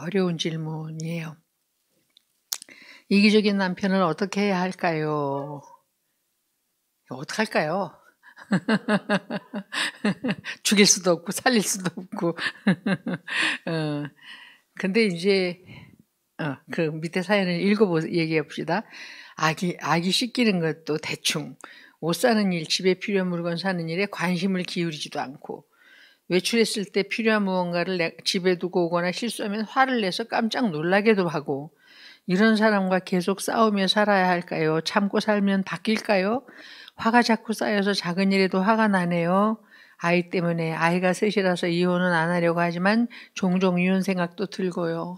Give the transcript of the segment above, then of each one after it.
어려운 질문이에요. 이기적인 남편을 어떻게 해야 할까요? 어떡할까요? 죽일 수도 없고 살릴 수도 없고. 근데 이제 그 밑에 사연을 얘기해 봅시다. 아기 씻기는 것도 대충, 옷 사는 일, 집에 필요한 물건 사는 일에 관심을 기울이지도 않고, 외출했을 때 필요한 무언가를 집에 두고 오거나 실수하면 화를 내서 깜짝 놀라게도 하고, 이런 사람과 계속 싸우며 살아야 할까요? 참고 살면 바뀔까요? 화가 자꾸 쌓여서 작은 일에도 화가 나네요. 아이 때문에, 아이가 셋이라서 이혼은 안 하려고 하지만 종종 이혼 생각도 들고요.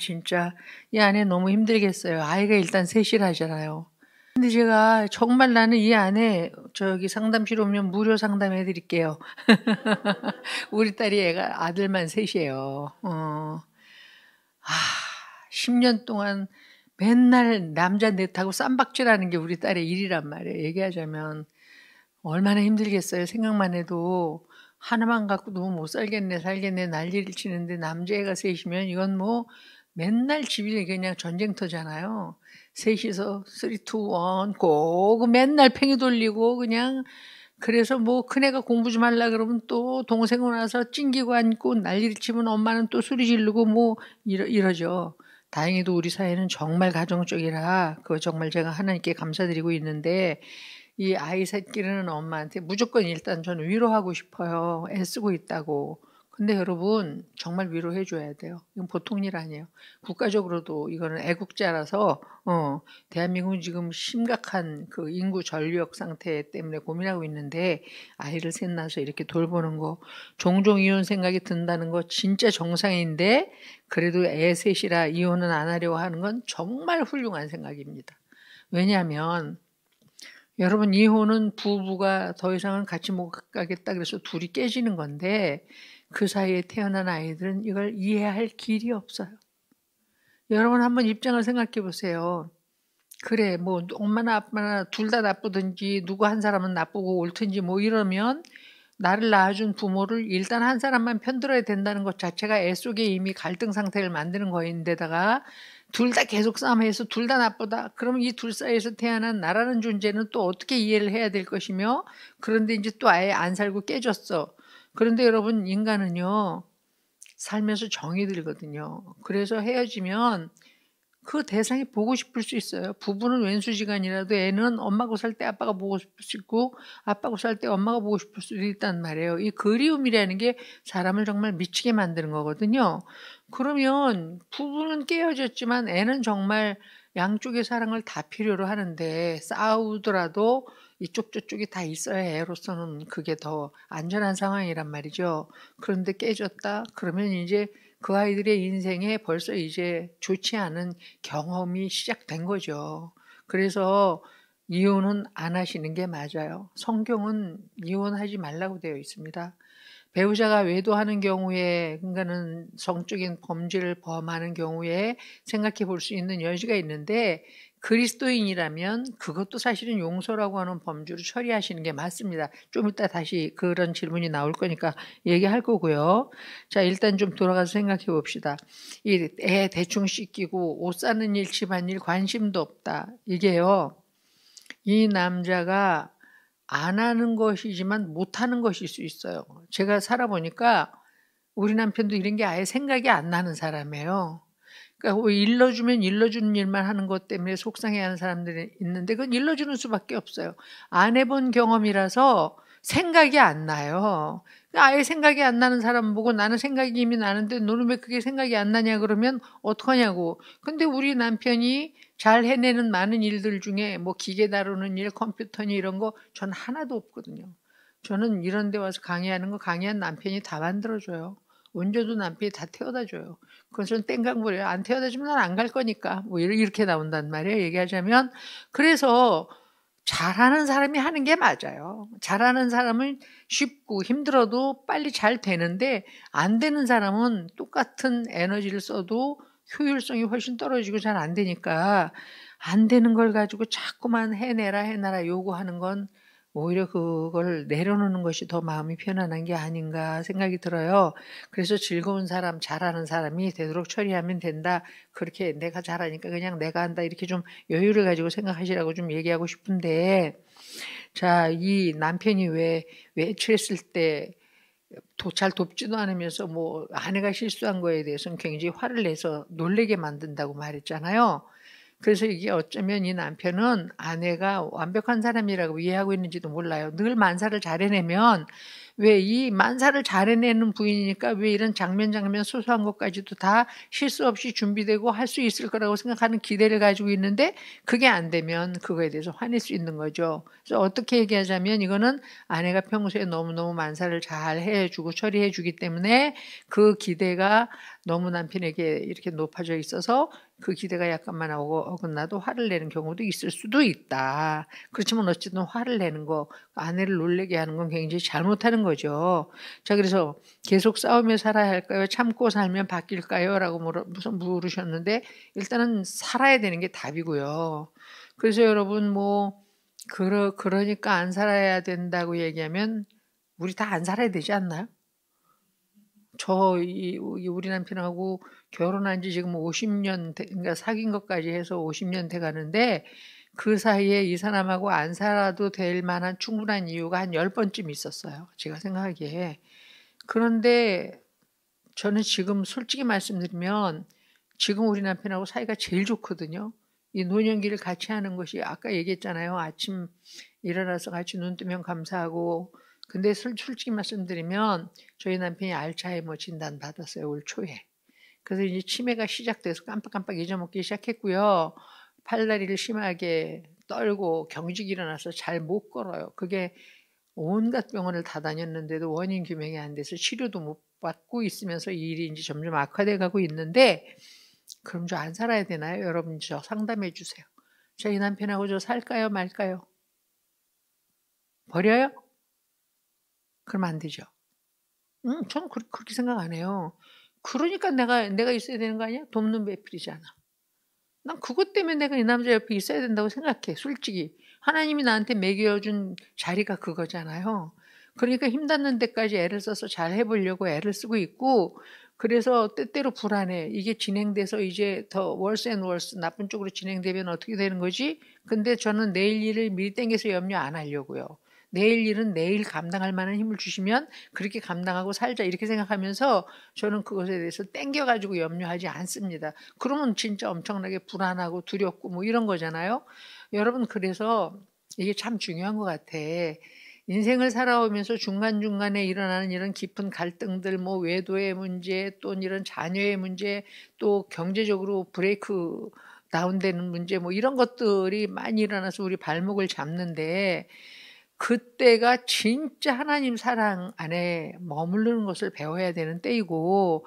진짜 이 아내 너무 힘들겠어요. 아이가 일단 셋이라잖아요. 근데 제가 정말 나는 이 아내 상담실 오면 무료 상담해 드릴게요. 우리 딸이 아들만 셋이에요. 10년 동안 맨날 남자 넷하고 쌈박질하는 게 우리 딸의 일이란 말이에요. 얘기하자면 얼마나 힘들겠어요. 생각만 해도 하나만 갖고도 못 살겠네 난리를 치는데 남자애가 셋이면 이건 뭐 맨날 집이 그냥 전쟁터잖아요. 셋이서 3, 2, 1 꼭 맨날 팽이 돌리고 그냥. 그래서 뭐 큰애가 공부 좀 하려고 그러면 또 동생 와서 찡기고 앉고 난리를 치면 엄마는 또 소리 지르고 뭐 이러죠. 다행히도 우리 사회는 정말 가정적이라 그거 정말 제가 하나님께 감사드리고 있는데, 이 아이 셋 기르는 엄마한테 무조건 일단 저는 위로하고 싶어요. 애쓰고 있다고. 근데 여러분 정말 위로해 줘야 돼요. 이건 보통 일 아니에요. 국가적으로도 이거는 애국자라서 대한민국은 지금 심각한 그 인구 절벽 상태 때문에 고민하고 있는데, 아이를 셋 낳아서 이렇게 돌보는 거, 종종 이혼 생각이 든다는 거 진짜 정상인데 그래도 애 셋이라 이혼은 안 하려고 하는 건 정말 훌륭한 생각입니다. 왜냐하면 여러분, 이혼은 부부가 더 이상은 같이 못 가겠다 그래서 둘이 깨지는 건데, 그 사이에 태어난 아이들은 이걸 이해할 길이 없어요. 여러분 한번 입장을 생각해 보세요. 그래, 뭐 엄마나 아빠나 둘 다 나쁘든지 누구 한 사람은 나쁘고 옳든지 뭐 이러면 나를 낳아준 부모를 일단 한 사람만 편들어야 된다는 것 자체가 애 속에 이미 갈등 상태를 만드는 거인데다가 둘 다 계속 싸움해서 둘 다 나쁘다. 그러면 이 둘 사이에서 태어난 나라는 존재는 또 어떻게 이해를 해야 될 것이며, 그런데 이제 또 아예 안 살고 깨졌어. 그런데 여러분, 인간은요 살면서 정이 들거든요. 그래서 헤어지면 그 대상이 보고 싶을 수 있어요. 부부는 왼수지간이라도 애는 엄마하고 살 때 아빠가 보고 싶을 수 있고 아빠하고 살 때 엄마가 보고 싶을 수도 있단 말이에요. 이 그리움이라는 게 사람을 정말 미치게 만드는 거거든요. 그러면 부부는 깨어졌지만 애는 정말 양쪽의 사랑을 다 필요로 하는데, 싸우더라도 이쪽 저쪽이 다 있어야 애로서는 그게 더 안전한 상황이란 말이죠. 그런데 깨졌다 그러면 이제 그 아이들의 인생에 벌써 이제 좋지 않은 경험이 시작된 거죠. 그래서 이혼은 안 하시는 게 맞아요. 성경은 이혼하지 말라고 되어 있습니다. 배우자가 외도하는 경우에, 그러니까는 성적인 범죄를 범하는 경우에 생각해 볼 수 있는 여지가 있는데, 그리스도인이라면 그것도 사실은 용서라고 하는 범주로 처리하시는 게 맞습니다. 좀 이따 다시 그런 질문이 나올 거니까 얘기할 거고요. 자, 일단 좀 돌아가서 생각해 봅시다. 이 애 대충 씻기고 옷 사는 일, 집안일 관심도 없다. 이게요, 이 남자가 안 하는 것이지만 못하는 것일 수 있어요. 제가 살아보니까 우리 남편도 이런 게 아예 생각이 안 나는 사람이에요. 그러니까 일러주면 일러주는 일만 하는 것 때문에 속상해하는 사람들이 있는데, 그건 일러주는 수밖에 없어요. 안 해본 경험이라서 생각이 안 나요. 아예 생각이 안 나는 사람 보고 나는 생각이 이미 나는데 너는 왜 그게 생각이 안 나냐 그러면 어떡하냐고. 근데 우리 남편이 잘 해내는 많은 일들 중에 뭐 기계 다루는 일, 컴퓨터니 이런 거 전 하나도 없거든요. 저는 이런 데 와서 강의하는 거 강의한 남편이 다 만들어줘요. 운전도 남편이 다 태워다 줘요. 그건 전 땡깡부려요. 안 태워다 주면 난 안 갈 거니까. 뭐 이렇게 나온단 말이에요. 얘기하자면. 그래서 잘하는 사람이 하는 게 맞아요. 잘하는 사람은 쉽고 힘들어도 빨리 잘 되는데, 안 되는 사람은 똑같은 에너지를 써도 효율성이 훨씬 떨어지고 잘 안 되니까, 안 되는 걸 가지고 자꾸만 해내라 요구하는 건 오히려 그걸 내려놓는 것이 더 마음이 편안한 게 아닌가 생각이 들어요. 그래서 즐거운 사람, 잘하는 사람이 되도록 처리하면 된다. 그렇게 내가 잘하니까 그냥 내가 한다. 이렇게 좀 여유를 가지고 생각하시라고 좀 얘기하고 싶은데, 자, 이 남편이 왜 외출했을 때 잘 돕지도 않으면서 뭐 아내가 실수한 거에 대해서는 굉장히 화를 내서 놀래게 만든다고 말했잖아요. 그래서 이게 어쩌면 이 남편은 아내가 완벽한 사람이라고 이해하고 있는지도 몰라요. 늘 만사를 잘 해내면, 왜 이 만사를 잘 해내는 부인이니까 왜 이런 장면 소소한 것까지도 다 실수 없이 준비되고 할 수 있을 거라고 생각하는 기대를 가지고 있는데, 그게 안 되면 그거에 대해서 화낼 수 있는 거죠. 그래서 어떻게 얘기하자면, 이거는 아내가 평소에 너무너무 만사를 잘 해주고 처리해 주기 때문에 그 기대가 너무 남편에게 이렇게 높아져 있어서 그 기대가 약간만 어긋나도 화를 내는 경우도 있을 수도 있다. 그렇지만 어쨌든 화를 내는 거, 아내를 놀래게 하는 건 굉장히 잘못하는 거죠. 자, 그래서 계속 싸우며 살아야 할까요? 참고 살면 바뀔까요? 라고 물으셨는데, 일단은 살아야 되는 게 답이고요. 그래서 여러분 그러니까 안 살아야 된다고 얘기하면 우리 다 안 살아야 되지 않나요? 우리 남편하고 결혼한 지 지금 50년, 그러니까 사귄 것까지 해서 50년 돼 가는데, 그 사이에 이 사람하고 안 살아도 될 만한 충분한 이유가 한 10번쯤 있었어요. 제가 생각하기에. 그런데 저는 지금 솔직히 말씀드리면 지금 우리 남편하고 사이가 제일 좋거든요. 이 노년기를 같이 하는 것이, 아까 얘기했잖아요. 아침 일어나서 같이 눈 뜨면 감사하고. 근데 솔직히 말씀드리면 저희 남편이 알츠하이머 진단 받았어요, 올 초에. 그래서 이제 치매가 시작돼서 깜빡깜빡 잊어먹기 시작했고요. 팔다리를 심하게 떨고 경직이 일어나서 잘 못 걸어요. 그게 온갖 병원을 다 다녔는데도 원인 규명이 안 돼서 치료도 못 받고 있으면서 이 일이 이제 점점 악화돼 가고 있는데, 그럼 저 안 살아야 되나요? 여러분 저 상담해 주세요. 저희 남편하고 저 살까요 말까요? 버려요? 그러면 안 되죠. 저는 그렇게 생각 안 해요. 그러니까 내가 있어야 되는 거 아니야? 돕는 배필이잖아. 난 그것 때문에 내가 이 남자 옆에 있어야 된다고 생각해, 솔직히. 하나님이 나한테 먹여준 자리가 그거잖아요. 그러니까 힘닿는 데까지 애를 써서 잘 해보려고 애를 쓰고 있고, 그래서 때때로 불안해. 이게 진행돼서 이제 더 worse and worse, 나쁜 쪽으로 진행되면 어떻게 되는 거지? 근데 저는 내일 일을 미리 땡겨서 염려 안 하려고요. 내일 일은 내일 감당할 만한 힘을 주시면 그렇게 감당하고 살자, 이렇게 생각하면서 저는 그것에 대해서 땡겨가지고 염려하지 않습니다. 그러면 진짜 엄청나게 불안하고 두렵고 뭐 이런 거잖아요. 여러분, 그래서 이게 참 중요한 것 같아. 인생을 살아오면서 중간중간에 일어나는 이런 깊은 갈등들, 뭐 외도의 문제, 또 이런 자녀의 문제, 또 경제적으로 브레이크 다운되는 문제, 뭐 이런 것들이 많이 일어나서 우리 발목을 잡는데, 그때가 진짜 하나님 사랑 안에 머무르는 것을 배워야 되는 때이고,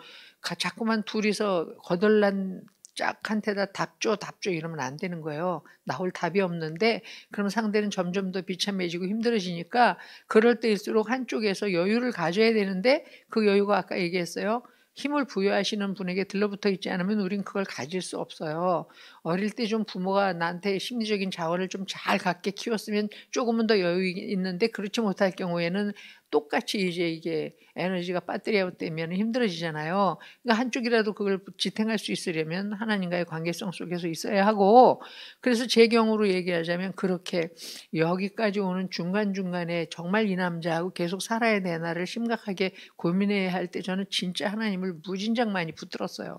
자꾸만 둘이서 거덜난 짝한테다 답줘 이러면 안 되는 거예요. 나올 답이 없는데, 그럼 상대는 점점 더 비참해지고 힘들어지니까, 그럴 때일수록 한쪽에서 여유를 가져야 되는데, 그 여유가 아까 얘기했어요. 힘을 부여하시는 분에게 들러붙어 있지 않으면 우린 그걸 가질 수 없어요. 어릴 때 좀 부모가 나한테 심리적인 자원을 좀 잘 갖게 키웠으면 조금은 더 여유 있는데, 그렇지 못할 경우에는 똑같이 이제 이게 에너지가 배터리가 되면 힘들어지잖아요. 그러니까 한쪽이라도 그걸 지탱할 수 있으려면 하나님과의 관계성 속에서 있어야 하고, 그래서 제 경우로 얘기하자면 그렇게 여기까지 오는 중간중간에 정말 이 남자하고 계속 살아야 되나를 심각하게 고민해야 할 때 저는 진짜 하나님을 무진장 많이 붙들었어요.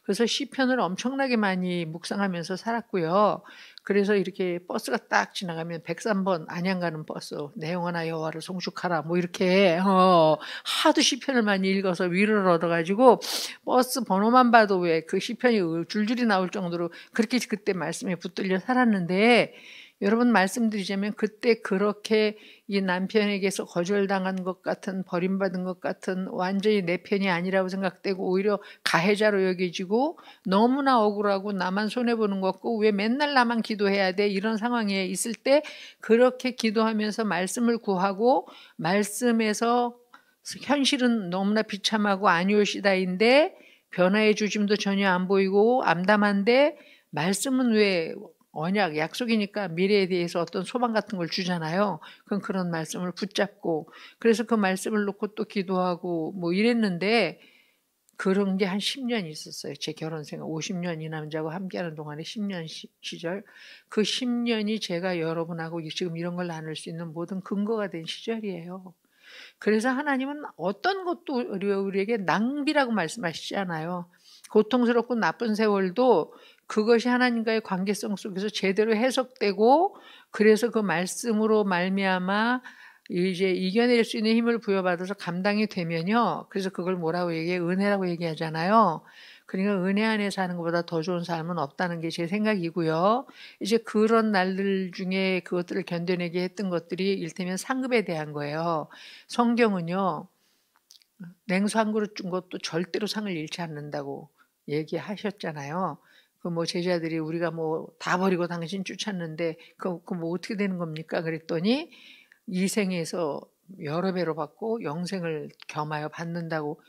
그래서 시편을 엄청나게 많이 묵상하면서 살았고요. 그래서 이렇게 버스가 딱 지나가면 103번 안양 가는 버스, 내 영혼아 여호와를 송축하라, 뭐 이렇게 하도 시편을 많이 읽어서 위로를 얻어가지고 버스 번호만 봐도 왜 그 시편이 줄줄이 나올 정도로 그렇게 그때 말씀에 붙들려 살았는데, 여러분 말씀드리자면 그때 그렇게 이 남편에게서 거절당한 것 같은, 버림받은 것 같은, 완전히 내 편이 아니라고 생각되고 오히려 가해자로 여겨지고 너무나 억울하고 나만 손해보는 것 같고 왜 맨날 나만 기도해야 돼, 이런 상황에 있을 때 그렇게 기도하면서 말씀을 구하고, 말씀에서 현실은 너무나 비참하고 아니올시다인데 변화의 주짐도 전혀 안 보이고 암담한데, 말씀은 왜 언약, 약속이니까 미래에 대해서 어떤 소망 같은 걸 주잖아요. 그럼 그런 말씀을 붙잡고 그래서 그 말씀을 놓고 또 기도하고 뭐 이랬는데 그런 게 한 10년 있었어요. 제 결혼 생활 50년 이 남자하고 함께하는 동안에 10년 시절 그 10년이 제가 여러분하고 지금 이런 걸 나눌 수 있는 모든 근거가 된 시절이에요. 그래서 하나님은 어떤 것도 우리에게 낭비라고 말씀하시잖아요. 고통스럽고 나쁜 세월도 그것이 하나님과의 관계성 속에서 제대로 해석되고 그래서 그 말씀으로 말미암아 이제 이겨낼 수 있는 힘을 부여받아서 감당이 되면요. 그래서 그걸 뭐라고 얘기해? 은혜라고 얘기하잖아요. 그러니까 은혜 안에 사는 것보다 더 좋은 삶은 없다는 게 제 생각이고요. 이제 그런 날들 중에 그것들을 견뎌내게 했던 것들이 일테면 상급에 대한 거예요. 성경은요. 냉수 한 그릇 준 것도 절대로 상을 잃지 않는다고 얘기하셨잖아요. 그 뭐 제자들이 우리가 뭐 다 버리고 당신 쫓았는데 그 뭐 어떻게 되는 겁니까? 그랬더니 이 생에서 여러 배로 받고 영생을 겸하여 받는다고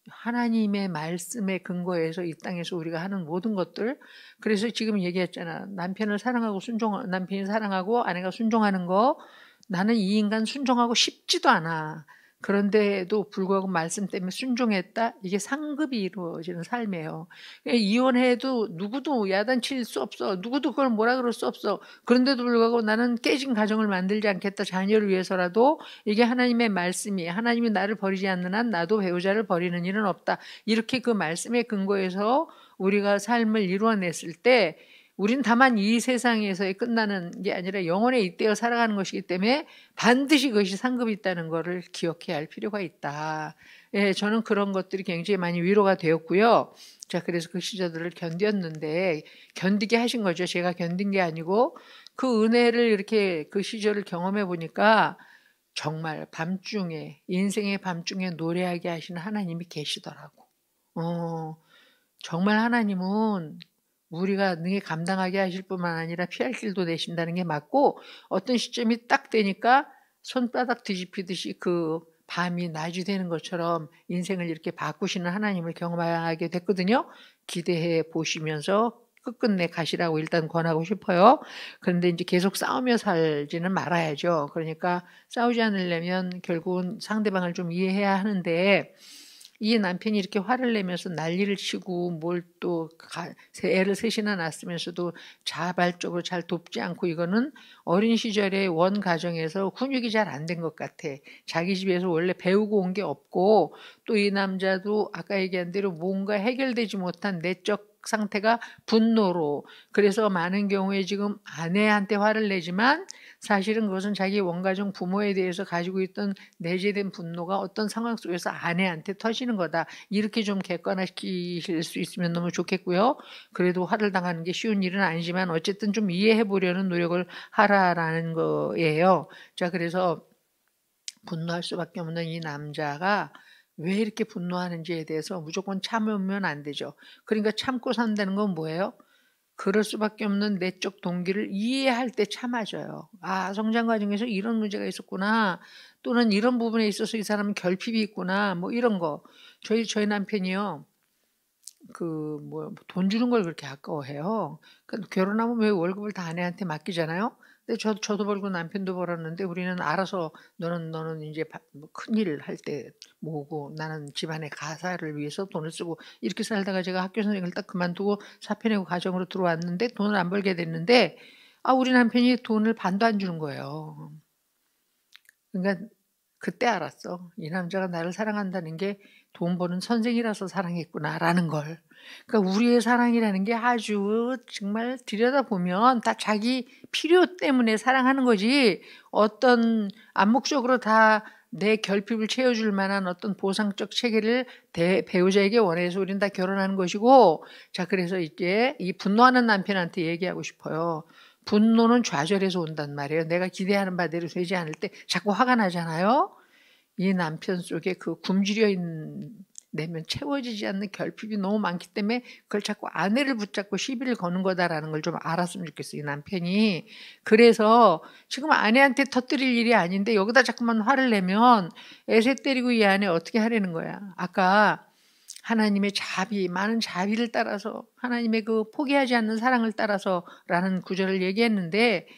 하나님의 말씀에 근거해서 이 땅에서 우리가 하는 모든 것들 그래서 지금 얘기했잖아. 남편을 사랑하고 남편이 사랑하고 아내가 순종하는 거 나는 이 인간 순종하고 싶지도 않아. 그런데도 불구하고 말씀 때문에 순종했다. 이게 상급이 이루어지는 삶이에요. 이혼해도 누구도 야단칠 수 없어. 누구도 그걸 뭐라 그럴 수 없어. 그런데도 불구하고 나는 깨진 가정을 만들지 않겠다. 자녀를 위해서라도 이게 하나님의 말씀이 하나님이 나를 버리지 않는 한 나도 배우자를 버리는 일은 없다. 이렇게 그 말씀에 근거해서 우리가 삶을 이루어냈을 때 우린 다만 이 세상에서의 끝나는 게 아니라 영혼에 잇대어 살아가는 것이기 때문에 반드시 그것이 상급이 있다는 것을 기억해야 할 필요가 있다. 예, 저는 그런 것들이 굉장히 많이 위로가 되었고요. 자, 그래서 그 시절들을 견뎠는데 견디게 하신 거죠. 제가 견딘 게 아니고 그 은혜를 이렇게 그 시절을 경험해 보니까 정말 밤중에 인생의 밤중에 노래하게 하시는 하나님이 계시더라고. 정말 하나님은 우리가 능히 감당하게 하실 뿐만 아니라 피할 길도 내신다는 게 맞고 어떤 시점이 딱 되니까 손바닥 뒤집히듯이 그 밤이 낮이 되는 것처럼 인생을 이렇게 바꾸시는 하나님을 경험하게 됐거든요. 기대해 보시면서 끝끝내 가시라고 일단 권하고 싶어요. 그런데 이제 계속 싸우며 살지는 말아야죠. 그러니까 싸우지 않으려면 결국은 상대방을 좀 이해해야 하는데 이 남편이 이렇게 화를 내면서 난리를 치고 뭘 또 애를 셋이나 낳았으면서도 자발적으로 잘 돕지 않고 이거는 어린 시절에 원 가정에서 훈육이 잘 안 된 것 같아. 자기 집에서 원래 배우고 온 게 없고 또 이 남자도 아까 얘기한 대로 뭔가 해결되지 못한 내적 상태가 분노로 그래서 많은 경우에 지금 아내한테 화를 내지만 사실은 그것은 자기 원가정 부모에 대해서 가지고 있던 내재된 분노가 어떤 상황 속에서 아내한테 터지는 거다. 이렇게 좀 객관화시킬 수 있으면 너무 좋겠고요. 그래도 화를 당하는 게 쉬운 일은 아니지만 어쨌든 좀 이해해 보려는 노력을 하라라는 거예요. 자, 그래서 분노할 수밖에 없는 이 남자가 왜 이렇게 분노하는지에 대해서 무조건 참으면 안 되죠. 그러니까 참고 산다는 건 뭐예요? 그럴 수밖에 없는 내적 동기를 이해할 때 참아져요. 아, 성장 과정에서 이런 문제가 있었구나. 또는 이런 부분에 있어서 이 사람은 결핍이 있구나. 뭐 이런 거. 저희 남편이요. 돈 주는 걸 그렇게 아까워해요. 결혼하면 왜 월급을 다 아내한테 맡기잖아요. 근데 저도 벌고 남편도 벌었는데 우리는 알아서 너는 이제 뭐 큰일 할 때 모으고 나는 집안의 가사를 위해서 돈을 쓰고 이렇게 살다가 제가 학교 선생님을 딱 그만두고 사표 내고 가정으로 들어왔는데 돈을 안 벌게 됐는데 우리 남편이 돈을 반도 안 주는 거예요. 그러니까 그때 알았어. 이 남자가 나를 사랑한다는 게 돈 버는 선생이라서 사랑했구나라는 걸. 그러니까 우리의 사랑이라는 게 아주 정말 들여다보면 다 자기 필요 때문에 사랑하는 거지 어떤 암묵적으로 다 내 결핍을 채워줄 만한 어떤 보상적 체계를 배우자에게 원해서 우리는 다 결혼하는 것이고 자 그래서 이제 이 분노하는 남편한테 얘기하고 싶어요. 분노는 좌절에서 온단 말이에요. 내가 기대하는 바대로 되지 않을 때 자꾸 화가 나잖아요. 이 남편 속에 그 굶주려 있는 내면 채워지지 않는 결핍이 너무 많기 때문에 그걸 자꾸 아내를 붙잡고 시비를 거는 거다라는 걸 좀 알았으면 좋겠어요. 이 남편이. 그래서 지금 아내한테 터뜨릴 일이 아닌데 여기다 자꾸만 화를 내면 애새 때리고 이 아내 어떻게 하려는 거야. 아까 하나님의 자비, 많은 자비를 따라서 하나님의 그 포기하지 않는 사랑을 따라서라는 구절을 얘기했는데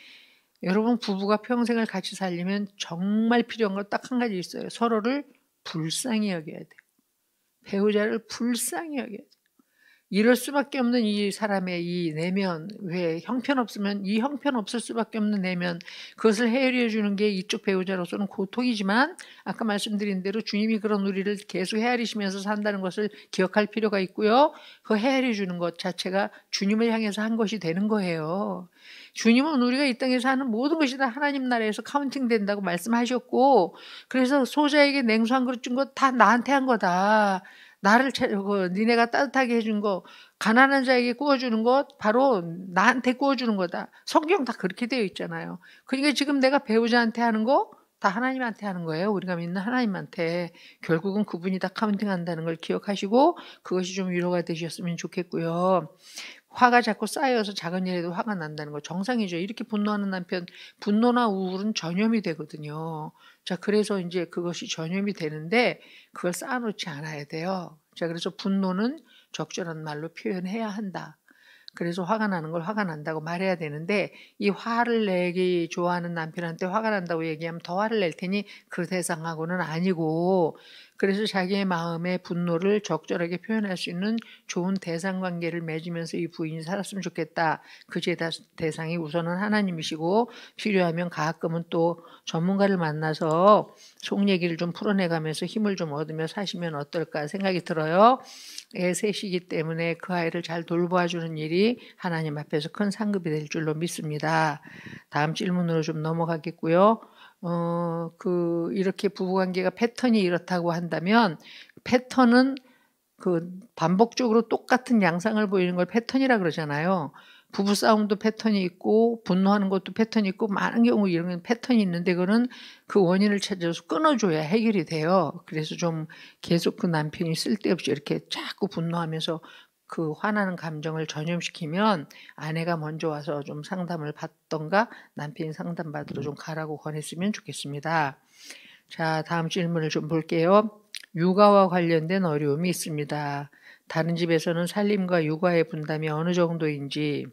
여러분 부부가 평생을 같이 살려면 정말 필요한 건 딱 한 가지 있어요. 서로를 불쌍히 여겨야 돼요. 배우자를 불쌍히 여겨야 돼요. 이럴 수밖에 없는 이 사람의 이 내면, 왜 형편없으면 이 형편없을 수밖에 없는 내면, 그것을 헤아려 주는 게 이쪽 배우자로서는 고통이지만 아까 말씀드린 대로 주님이 그런 우리를 계속 헤아리시면서 산다는 것을 기억할 필요가 있고요. 그 헤아려 주는 것 자체가 주님을 향해서 한 것이 되는 거예요. 주님은 우리가 이 땅에서 하는 모든 것이 다 하나님 나라에서 카운팅 된다고 말씀하셨고, 그래서 소자에게 냉수 한 그릇 준 거 다 나한테 한 거다. 나를 니네가 따뜻하게 해준 거, 가난한 자에게 구워주는 것 바로 나한테 구워주는 거다. 성경 다 그렇게 되어 있잖아요. 그러니까 지금 내가 배우자한테 하는 거 다 하나님한테 하는 거예요. 우리가 믿는 하나님한테. 결국은 그분이 다 카운팅한다는 걸 기억하시고 그것이 좀 위로가 되셨으면 좋겠고요. 화가 자꾸 쌓여서 작은 일에도 화가 난다는 거 정상이죠. 이렇게 분노하는 남편, 분노나 우울은 전염이 되거든요. 자, 그래서 이제 그것이 전염이 되는데 그걸 쌓아놓지 않아야 돼요. 자, 그래서 분노는 적절한 말로 표현해야 한다. 그래서 화가 나는 걸 화가 난다고 말해야 되는데 이 화를 내기 좋아하는 남편한테 화가 난다고 얘기하면 더 화를 낼 테니 그 대상하고는 아니고, 그래서 자기의 마음의 분노를 적절하게 표현할 수 있는 좋은 대상 관계를 맺으면서 이 부인이 살았으면 좋겠다. 그 대상이 우선은 하나님이시고 필요하면 가끔은 또 전문가를 만나서 속 얘기를 좀 풀어내가면서 힘을 좀 얻으며 사시면 어떨까 생각이 들어요. 애 셋이기 때문에 그 아이를 잘 돌봐주는 일이 하나님 앞에서 큰 상급이 될 줄로 믿습니다. 다음 질문으로 좀 넘어가겠고요. 이렇게 부부관계가 패턴이 이렇다고 한다면 패턴은 그 반복적으로 똑같은 양상을 보이는 걸 패턴이라 그러잖아요. 부부싸움도 패턴이 있고 분노하는 것도 패턴이 있고 많은 경우 이런 건 패턴이 있는데 그거는 그 원인을 찾아서 끊어줘야 해결이 돼요. 그래서 좀 계속 그 남편이 쓸데없이 이렇게 자꾸 분노하면서 그 화나는 감정을 전염시키면 아내가 먼저 와서 좀 상담을 받던가 남편이 상담받으러 좀 가라고 권했으면 좋겠습니다. 자, 다음 질문을 좀 볼게요. 육아와 관련된 어려움이 있습니다. 다른 집에서는 살림과 육아의 분담이 어느 정도인지,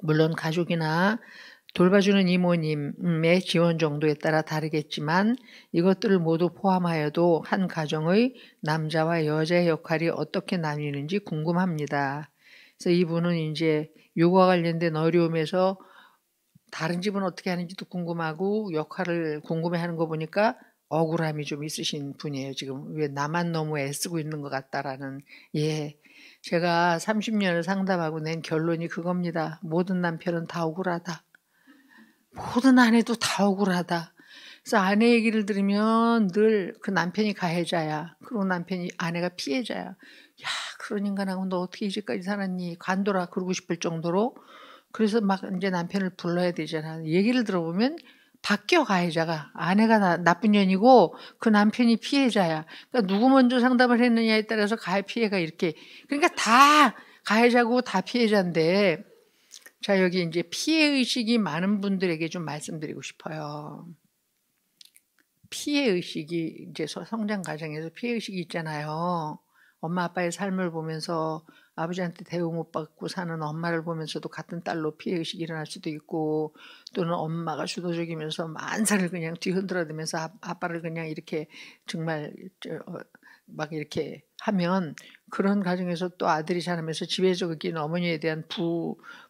물론 가족이나 돌봐주는 이모님의 지원 정도에 따라 다르겠지만 이것들을 모두 포함하여도 한 가정의 남자와 여자의 역할이 어떻게 나뉘는지 궁금합니다. 그래서 이분은 이제 육아 관련된 어려움에서 다른 집은 어떻게 하는지도 궁금하고 역할을 궁금해하는 거 보니까 억울함이 좀 있으신 분이에요. 지금 왜 나만 너무 애쓰고 있는 것 같다라는. 예, 제가 30년을 상담하고 낸 결론이 그겁니다. 모든 남편은 다 억울하다. 모든 아내도 다 억울하다. 그래서 아내 얘기를 들으면 늘 그 남편이 가해자야. 그리고 아내가 피해자야. 야, 그런 인간하고 너 어떻게 이제까지 살았니? 관둬라 그러고 싶을 정도로. 그래서 막 이제 남편을 불러야 되잖아. 얘기를 들어보면 바뀌어, 가해자가. 아내가 나쁜 년이고 그 남편이 피해자야. 그러니까 누구 먼저 상담을 했느냐에 따라서 가해 피해가 이렇게. 그러니까 다 가해자고 다 피해자인데, 자, 여기 이제 피해의식이 많은 분들에게 좀 말씀드리고 싶어요. 피해의식이 이제 성장 과정에서 피해의식이 있잖아요. 엄마 아빠의 삶을 보면서 아버지한테 대우 못 받고 사는 엄마를 보면서도 같은 딸로 피해의식이 일어날 수도 있고, 또는 엄마가 주도적이면서 만사를 그냥 뒤흔들어대면서 아빠를 그냥 이렇게 정말 막 이렇게 하면 그런 가정에서 또 아들이 자라면서 지배적 느끼는 어머니에 대한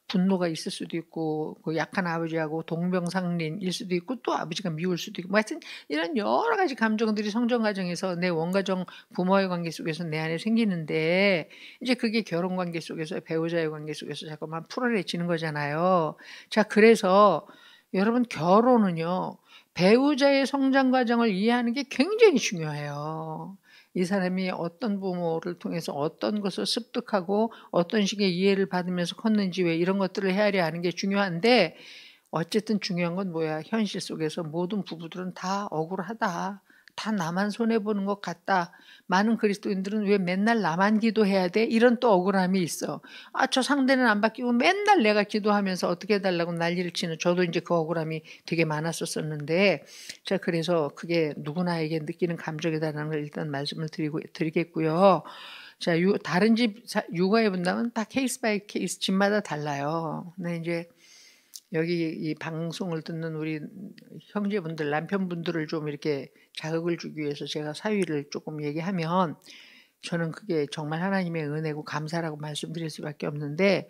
분노가 있을 수도 있고, 그 약한 아버지하고 동병상련일 수도 있고, 또 아버지가 미울 수도 있고, 하여튼 이런 여러 가지 감정들이 성장 과정에서 내 원가정 부모의 관계 속에서 내 안에 생기는데, 이제 그게 결혼 관계 속에서 배우자의 관계 속에서 자꾸만 풀어내지는 거잖아요. 자, 그래서 여러분 결혼은요, 배우자의 성장 과정을 이해하는 게 굉장히 중요해요. 이 사람이 어떤 부모를 통해서 어떤 것을 습득하고 어떤 식의 이해를 받으면서 컸는지, 왜 이런 것들을 헤아려 하는 게 중요한데, 어쨌든 중요한 건 뭐야? 현실 속에서 모든 부부들은 다 억울하다. 다 나만 손해보는 것 같다. 많은 그리스도인들은 왜 맨날 나만 기도해야 돼? 이런 또 억울함이 있어. 아, 저 상대는 안 바뀌고 맨날 내가 기도하면서 어떻게 해달라고 난리를 치는, 저도 이제 그 억울함이 되게 많았었는데, 자, 그래서 그게 누구나에게 느끼는 감정이다라는 걸 일단 말씀을 드리겠고요. 자, 다른 집 육아의 분담은 다 케이스 바이 케이스, 집마다 달라요. 근데 이제 여기 이 방송을 듣는 우리 형제분들, 남편분들을 좀 이렇게 자극을 주기 위해서 제가 사위를 조금 얘기하면, 저는 그게 정말 하나님의 은혜고 감사라고 말씀드릴 수밖에 없는데,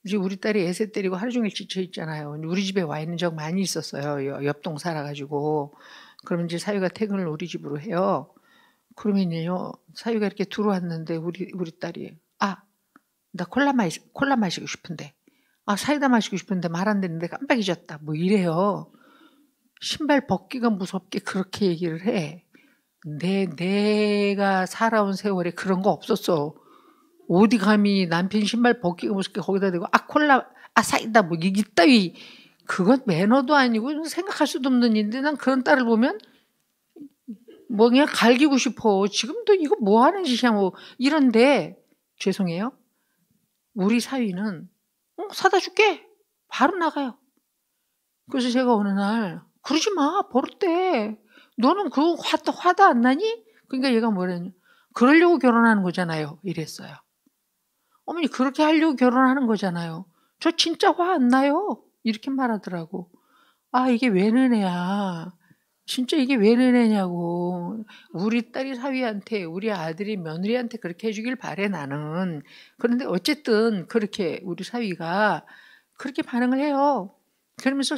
이제 우리 딸이 애새 때리고 하루 종일 지쳐 있잖아요. 우리 집에 와 있는 적 많이 있었어요. 옆동 살아가지고. 그러면 이제 사위가 퇴근을 우리 집으로 해요. 그러면요, 사위가 이렇게 들어왔는데 우리 딸이, 아, 나 콜라 마시고 싶은데, 아, 사이다 마시고 싶은데 말 안 되는데 깜빡 잊었다, 뭐 이래요. 신발 벗기가 무섭게 그렇게 얘기를 해. 내가 살아온 세월에 그런 거 없었어. 어디 감히 남편 신발 벗기가 무섭게 거기다 대고, 아, 콜라, 아, 사이다, 뭐 이따위, 그건 매너도 아니고 생각할 수도 없는 일인데, 난 그런 딸을 보면 뭐 그냥 갈기고 싶어. 지금도 이거 뭐 하는 짓이야, 뭐 이런데, 죄송해요, 우리 사위는 사다 줄게, 바로 나가요. 그래서 제가 어느 날, 그러지 마, 버릇돼, 너는 그거 화도 안 나니? 그러니까 얘가 뭐랬냐, 그러려고 결혼하는 거잖아요, 이랬어요. 어머니, 그렇게 하려고 결혼하는 거잖아요. 저 진짜 화 안 나요, 이렇게 말하더라고. 아, 이게 왜 는애야, 진짜 이게 왜 는애냐고. 우리 딸이 사위한테, 우리 아들이 며느리한테 그렇게 해주길 바래, 나는. 그런데 어쨌든 그렇게 우리 사위가 그렇게 반응을 해요. 그러면서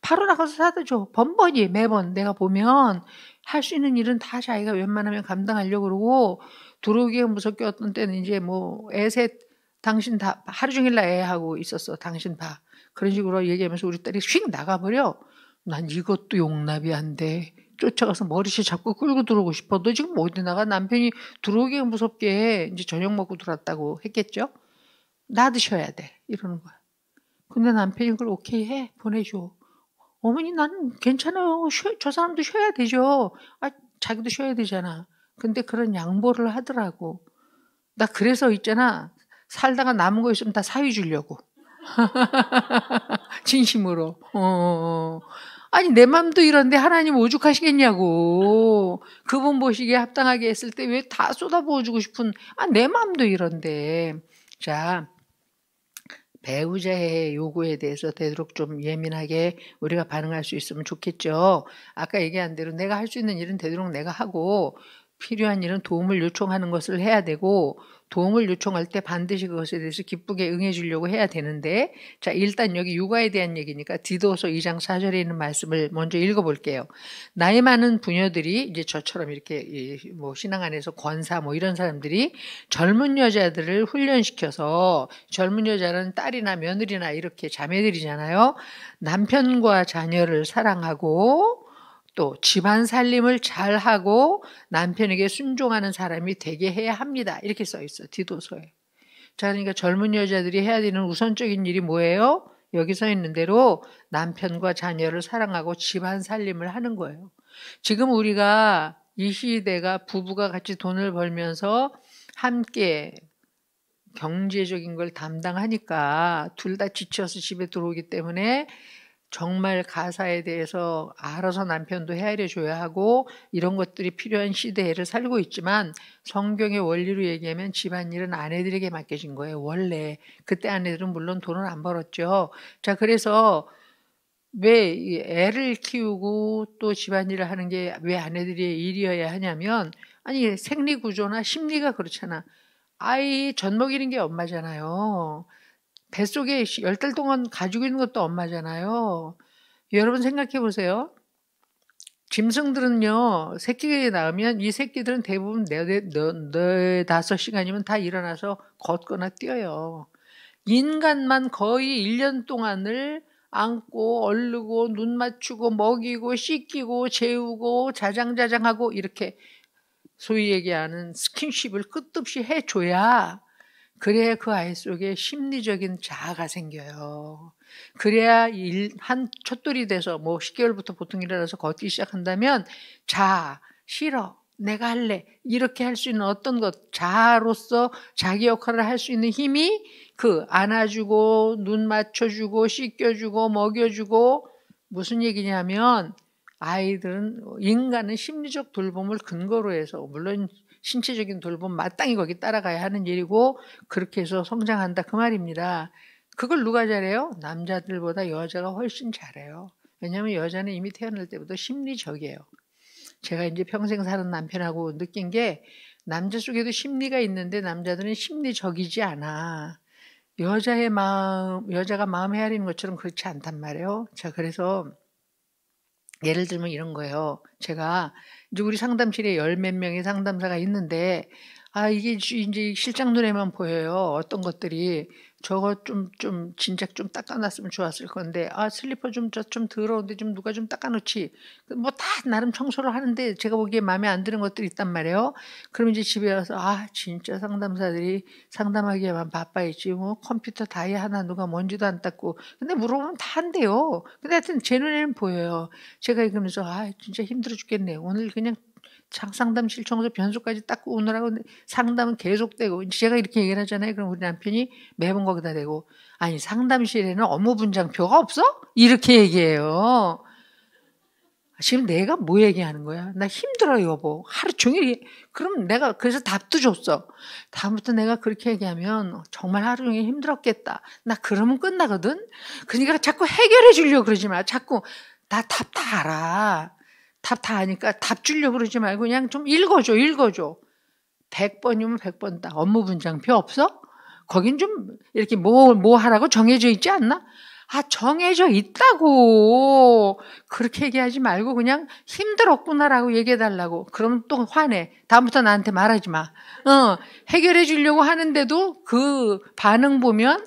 바로 나가서 사다 줘. 번번이 매번 내가 보면 할 수 있는 일은 다 자기가 웬만하면 감당하려고 그러고, 들어오기가 무섭게 어떤 때는 이제 뭐 애셋, 당신 다 하루 종일 나 애하고 있었어, 당신 봐, 그런 식으로 얘기하면서 우리 딸이 휙 나가버려. 난 이것도 용납이 안 돼. 쫓아가서 머리채 잡고 끌고 들어오고 싶어. 너 지금 어디 나가? 남편이 들어오기가 무섭게 이제 저녁 먹고 들어왔다고 했겠죠? 놔두셔야 돼, 이러는 거야. 근데 남편이 그걸 오케이 해, 보내줘. 어머니, 나는 괜찮아요. 저 사람도 쉬어야 되죠. 아, 자기도 쉬어야 되잖아. 근데 그런 양보를 하더라고. 나 그래서 있잖아, 살다가 남은 거 있으면 다 사위 주려고. 진심으로. 아니, 내 맘도 이런데 하나님 오죽하시겠냐고. 그분 보시기에 합당하게 했을 때 왜 다 쏟아부어주고 싶은, 아, 내 맘도 이런데. 자, 배우자의 요구에 대해서 되도록 좀 예민하게 우리가 반응할 수 있으면 좋겠죠. 아까 얘기한 대로 내가 할 수 있는 일은 되도록 내가 하고, 필요한 일은 도움을 요청하는 것을 해야 되고, 도움을 요청할 때 반드시 그것에 대해서 기쁘게 응해 주려고 해야 되는데, 자, 일단 여기 육아에 대한 얘기니까 디도서 2장 4절에 있는 말씀을 먼저 읽어볼게요. 나이 많은 부녀들이, 이제 저처럼 이렇게 뭐 신앙 안에서 권사 뭐 이런 사람들이 젊은 여자들을 훈련시켜서, 젊은 여자는 딸이나 며느리나 이렇게 자매들이잖아요. 남편과 자녀를 사랑하고 또 집안 살림을 잘하고 남편에게 순종하는 사람이 되게 해야 합니다, 이렇게 써 있어요, 디도서에. 자, 그러니까 젊은 여자들이 해야 되는 우선적인 일이 뭐예요? 여기 써 있는 대로 남편과 자녀를 사랑하고 집안 살림을 하는 거예요. 지금 우리가 이 시대가 부부가 같이 돈을 벌면서 함께 경제적인 걸 담당하니까 둘 다 지쳐서 집에 들어오기 때문에 정말 가사에 대해서 알아서 남편도 헤아려 줘야 하고, 이런 것들이 필요한 시대를 살고 있지만, 성경의 원리로 얘기하면 집안일은 아내들에게 맡겨진 거예요, 원래. 그때 아내들은 물론 돈을 안 벌었죠. 자, 그래서 왜 애를 키우고 또 집안일을 하는 게 왜 아내들의 일이어야 하냐면, 아니, 생리 구조나 심리가 그렇잖아. 아이 젖 먹이는 게 엄마잖아요. 뱃속에 10달 동안 가지고 있는 것도 엄마잖아요. 여러분 생각해 보세요. 짐승들은요, 새끼가 낳으면 이 새끼들은 대부분 4-5시간이면 다 일어나서 걷거나 뛰어요. 인간만 거의 1년 동안을 안고 얼르고 눈 맞추고 먹이고 씻기고 재우고 자장자장하고, 이렇게 소위 얘기하는 스킨십을 끝없이 해줘야, 그래야 그 아이 속에 심리적인 자아가 생겨요. 그래야 한 촛돌이 돼서 뭐 10개월부터 보통 일어나서 걷기 시작한다면 싫어. 내가 할래. 이렇게 할 수 있는 어떤 것, 자아로서 자기 역할을 할 수 있는 힘이 안아주고 눈 맞춰주고 씻겨주고 먹여주고, 무슨 얘기냐면 인간은 심리적 돌봄을 근거로 해서, 물론 신체적인 돌봄 마땅히 거기 따라가야 하는 일이고 그렇게 해서 성장한다 그 말입니다. 그걸 누가 잘해요? 남자들보다 여자가 훨씬 잘해요. 왜냐하면 여자는 이미 태어날 때부터 심리적이에요. 제가 이제 평생 사는 남편하고 느낀 게, 남자 속에도 심리가 있는데 남자들은 심리적이지 않아. 여자가 마음 헤아리는 것처럼 그렇지 않단 말이에요. 자, 그래서 예를 들면 이런 거예요. 제가 이제 우리 상담실에 열 몇 명의 상담사가 있는데, 이게 이제 실장 눈에만 보여요. 어떤 것들이 저거 좀 진작 좀 닦아놨으면 좋았을 건데, 슬리퍼 좀 더러운데 좀 누가 좀 닦아놓지. 뭐 다 나름 청소를 하는데 제가 보기에 마음에 안 드는 것들이 있단 말이에요. 그럼 이제 집에 와서 진짜 상담사들이 상담하기에만 바빠있지, 뭐 컴퓨터 다이 하나 누가 먼지도 안 닦고. 근데 물어보면 다 한대요. 근데 하여튼 제 눈에는 보여요. 제가 그러면서 진짜 힘들어 죽겠네. 오늘 그냥 상담실 청소 변소까지 닦고 오느라고. 상담은 계속되고, 제가 이렇게 얘기를 하잖아요. 그럼 우리 남편이 매번 거기다 대고, 아니 상담실에는 업무 분장표가 없어? 이렇게 얘기해요. 지금 내가 뭐 얘기하는 거야? 나 힘들어 여보. 하루 종일. 그럼 내가 그래서 답도 줬어. 다음부터 내가 그렇게 얘기하면 정말 하루 종일 힘들었겠다. 나 그러면 끝나거든. 그러니까 자꾸 해결해 주려고 그러지 마. 자꾸 나 답 다 알아. 답 다 아니까 답 주려고 그러지 말고 그냥 좀 읽어줘. 100번이면 100번 다. 업무 분장표 없어? 거긴 좀 이렇게 뭐 하라고 정해져 있지 않나? 정해져 있다고. 그렇게 얘기하지 말고 그냥 힘들었구나라고 얘기해달라고. 그러면 또 화내. 다음부터 나한테 말하지 마. 해결해 주려고 하는데도 그 반응 보면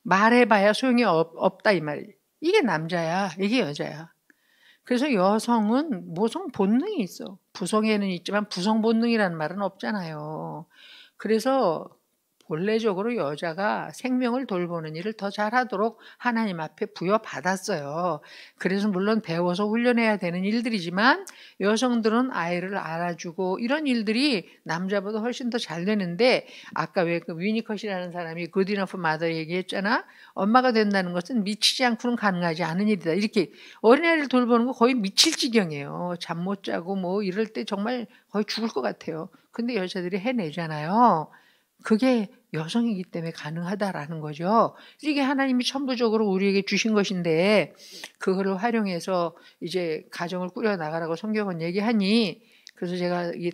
말해봐야 소용이 없다 이 말이지. 이게 남자야. 이게 여자야. 그래서 여성은 모성 본능이 있어. 부성에는 있지만 부성 본능이라는 말은 없잖아요. 그래서 본래적으로 여자가 생명을 돌보는 일을 더 잘하도록 하나님 앞에 부여받았어요. 그래서 물론 배워서 훈련해야 되는 일들이지만 여성들은 아이를 알아주고 이런 일들이 남자보다 훨씬 더 잘 되는데, 아까 왜 그 위니컷이라는 사람이 good enough mother 얘기했잖아. 엄마가 된다는 것은 미치지 않고는 가능하지 않은 일이다. 이렇게 어린아이를 돌보는 거 거의 미칠 지경이에요. 잠 못 자고 뭐 이럴 때 정말 거의 죽을 것 같아요. 근데 여자들이 해내잖아요. 그게 여성이기 때문에 가능하다라는 거죠. 이게 하나님이 천부적으로 우리에게 주신 것인데 그거를 활용해서 이제 가정을 꾸려 나가라고 성경은 얘기하니, 그래서 제가 이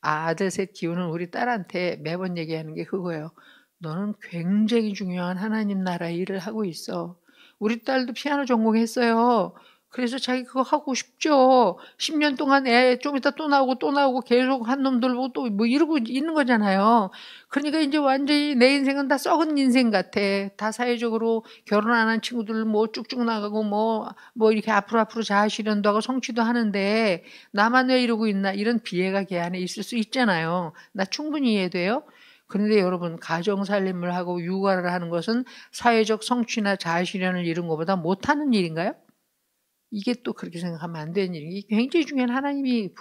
아들 셋 키우는 우리 딸한테 매번 얘기하는 게 그거예요. 너는 굉장히 중요한 하나님 나라의 일을 하고 있어. 우리 딸도 피아노 전공했어요. 그래서 자기 그거 하고 싶죠. 10년 동안 애 좀 이따 또 나오고 계속 한 놈 돌보고 또 뭐 이러고 있는 거잖아요. 그러니까 이제 완전히 내 인생은 다 썩은 인생 같아. 다 사회적으로 결혼 안 한 친구들 뭐 쭉쭉 나가고 뭐 이렇게 앞으로 자아 실현도 하고 성취도 하는데 나만 왜 이러고 있나, 이런 비애가 걔 안에 있을 수 있잖아요. 나 충분히 이해돼요. 그런데 여러분, 가정 살림을 하고 육아를 하는 것은 사회적 성취나 자아 실현을 이룬 것보다 못하는 일인가요? 이게 또 그렇게 생각하면 안 되는 일이에요. 이게 굉장히 중요한 하나님이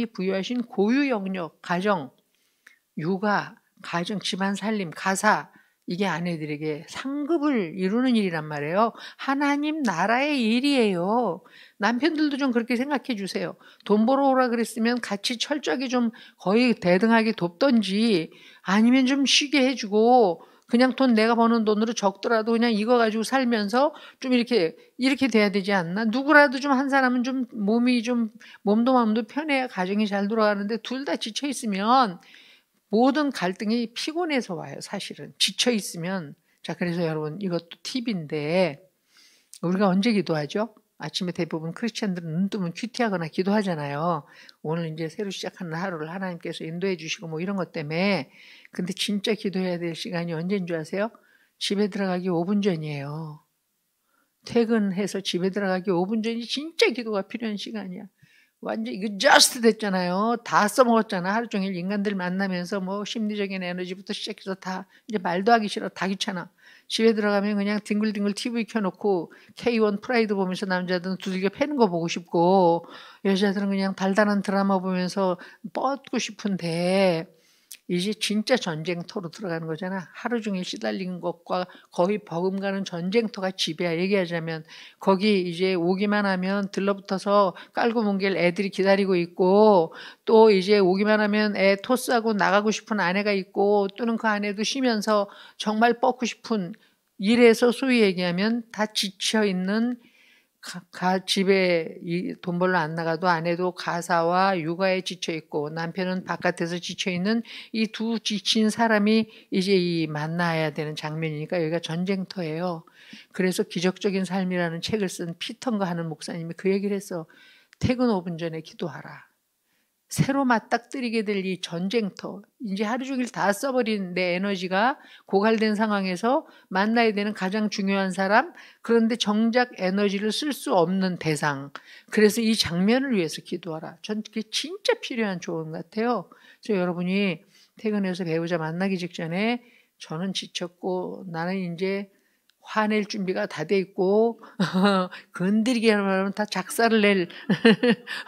부여하신 고유 영역, 가정, 육아, 가정, 집안 살림, 가사, 이게 아내들에게 상급을 이루는 일이란 말이에요. 하나님 나라의 일이에요. 남편들도 좀 그렇게 생각해 주세요. 돈 벌어 오라 그랬으면 같이 철저하게 좀 거의 대등하게 돕던지, 아니면 좀 쉬게 해주고 그냥 돈 내가 버는 돈으로 적더라도 그냥 이거 가지고 살면서 좀 이렇게 돼야 되지 않나? 누구라도 좀 한 사람은 좀 몸도 마음도 편해야 가정이 잘 돌아가는데, 둘 다 지쳐 있으면 모든 갈등이 피곤해서 와요. 사실은 지쳐 있으면. 자, 그래서 여러분, 이것도 팁인데, 우리가 언제 기도하죠? 아침에 대부분 크리스찬들은 눈 뜨면 큐티하거나 기도하잖아요. 오늘 이제 새로 시작하는 하루를 하나님께서 인도해 주시고 뭐 이런 것 때문에. 근데 진짜 기도해야 될 시간이 언제인 줄 아세요? 집에 들어가기 5분 전이에요. 퇴근해서 집에 들어가기 5분 전이 진짜 기도가 필요한 시간이야. 완전 이거 just 됐잖아요. 다 써먹었잖아. 하루 종일 인간들 만나면서 뭐 심리적인 에너지부터 시작해서 다 이제 말도 하기 싫어. 다 귀찮아. 집에 들어가면 그냥 뒹굴뒹굴 TV 켜놓고 K1 프라이드 보면서 남자들은 두들겨 패는 거 보고 싶고 여자들은 그냥 달달한 드라마 보면서 뻗고 싶은데 이제 진짜 전쟁터로 들어가는 거잖아. 하루 종일 시달리는 것과 거의 버금가는 전쟁터가 집이야. 얘기하자면 거기 이제 오기만 하면 들러붙어서 깔고 뭉갤 애들이 기다리고 있고 또 이제 오기만 하면 애 토스하고 나가고 싶은 아내가 있고 또는 그 아내도 쉬면서 정말 뻗고 싶은 일에서 소위 얘기하면 다 지쳐있는 집에 돈 벌러 안 나가도 아내도 가사와 육아에 지쳐 있고 남편은 바깥에서 지쳐 있는 이 두 지친 사람이 이제 이 만나야 되는 장면이니까 여기가 전쟁터예요. 그래서 기적적인 삶이라는 책을 쓴 피턴가 하는 목사님이 그 얘기를 했어. 퇴근 5분 전에 기도하라. 새로 맞닥뜨리게 될 이 전쟁터, 이제 하루 종일 다 써버린 내 에너지가 고갈된 상황에서 만나야 되는 가장 중요한 사람, 그런데 정작 에너지를 쓸 수 없는 대상. 그래서 이 장면을 위해서 기도하라. 전 그게 진짜 필요한 조언 같아요. 그래서 여러분이 퇴근해서 배우자 만나기 직전에 저는 지쳤고 나는 이제 화낼 준비가 다 돼 있고 건드리게 하면 다 작사를 낼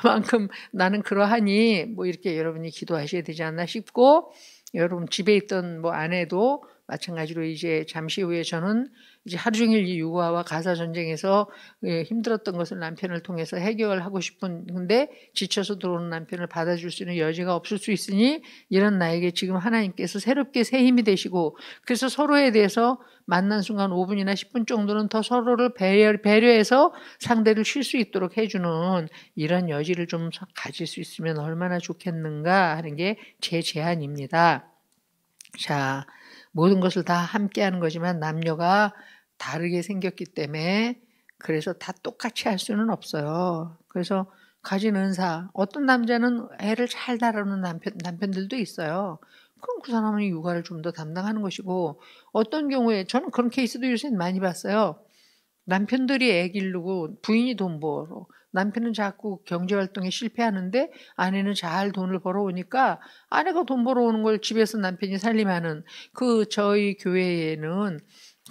만큼 나는 그러하니 뭐 이렇게 여러분이 기도하셔야 되지 않나 싶고 여러분 집에 있던 뭐 아내도 마찬가지로 이제 잠시 후에 저는 이제 하루 종일 이 육아와 가사 전쟁에서 힘들었던 것을 남편을 통해서 해결하고 싶은데 지쳐서 들어오는 남편을 받아줄 수 있는 여지가 없을 수 있으니 이런 나에게 지금 하나님께서 새롭게 새 힘이 되시고 그래서 서로에 대해서 만난 순간 5분이나 10분 정도는 더 서로를 배려해서 상대를 쉴 수 있도록 해주는 이런 여지를 좀 가질 수 있으면 얼마나 좋겠는가 하는 게 제 제안입니다. 자, 모든 것을 다 함께 하는 거지만 남녀가 다르게 생겼기 때문에 그래서 다 똑같이 할 수는 없어요. 그래서 가진 은사, 어떤 남자는 애를 잘 다루는 남편들도 있어요. 그럼 그 사람은 육아를 좀 더 담당하는 것이고 어떤 경우에 저는 그런 케이스도 요새 많이 봤어요. 남편들이 애 기르고 부인이 돈 벌어. 남편은 자꾸 경제활동에 실패하는데 아내는 잘 돈을 벌어오니까 아내가 돈 벌어오는 걸 집에서 남편이 살림하는 저희 교회에는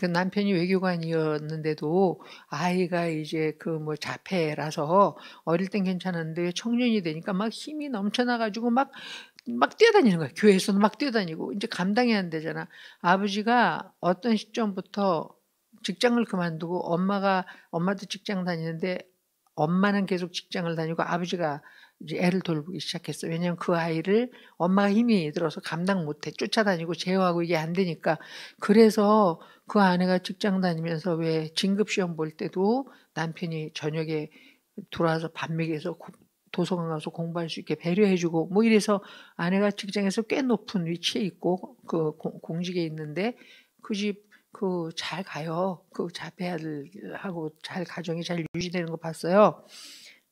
그 남편이 외교관이었는데도 아이가 이제 자폐라서 어릴 땐 괜찮았는데 청년이 되니까 막 힘이 넘쳐나가지고 막 뛰어다니는 거야. 교회에서는 막 뛰어다니고 이제 감당이 안 되잖아. 아버지가 어떤 시점부터 직장을 그만두고 엄마도 직장 다니는데 엄마는 계속 직장을 다니고 아버지가 이제 애를 돌보기 시작했어. 왜냐하면 그 아이를 엄마가 힘이 들어서 감당 못해. 쫓아다니고 제어하고 이게 안 되니까. 그래서 그 아내가 직장 다니면서 왜 진급시험 볼 때도 남편이 저녁에 돌아와서 밥 먹여서 도서관 가서 공부할 수 있게 배려해주고 뭐 이래서 아내가 직장에서 꽤 높은 위치에 있고 공직에 있는데 그 집 잘 가요. 자폐 아들하고 잘 가정이 잘 유지되는 거 봤어요.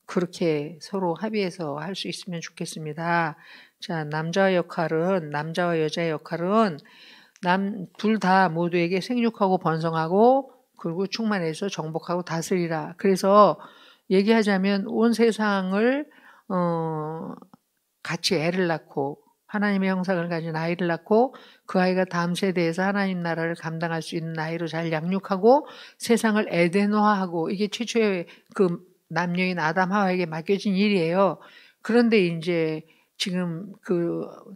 그렇게 서로 합의해서 할 수 있으면 좋겠습니다. 자, 남자와 여자의 역할은 둘 다 모두에게 생육하고 번성하고 그리고 충만해서 정복하고 다스리라. 그래서 얘기하자면 온 세상을 같이 애를 낳고 하나님의 형상을 가진 아이를 낳고 그 아이가 다음 세대에서 하나님 나라를 감당할 수 있는 아이로 잘 양육하고 세상을 에덴화하고 이게 최초의 남녀인 아담 하와에게 맡겨진 일이에요. 그런데 이제 지금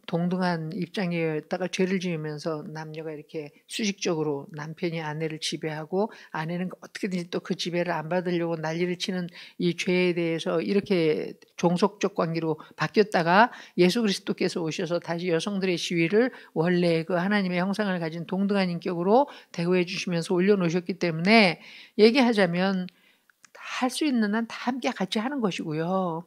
동등한 입장이었다가 죄를 지으면서 남녀가 이렇게 수직적으로 남편이 아내를 지배하고 아내는 어떻게든지 또 그 지배를 안 받으려고 난리를 치는 이 죄에 대해서 이렇게 종속적 관계로 바뀌었다가 예수 그리스도께서 오셔서 다시 여성들의 지위를 원래 하나님의 형상을 가진 동등한 인격으로 대우해 주시면서 올려놓으셨기 때문에 얘기하자면 할 수 있는 한 다 함께 같이 하는 것이고요.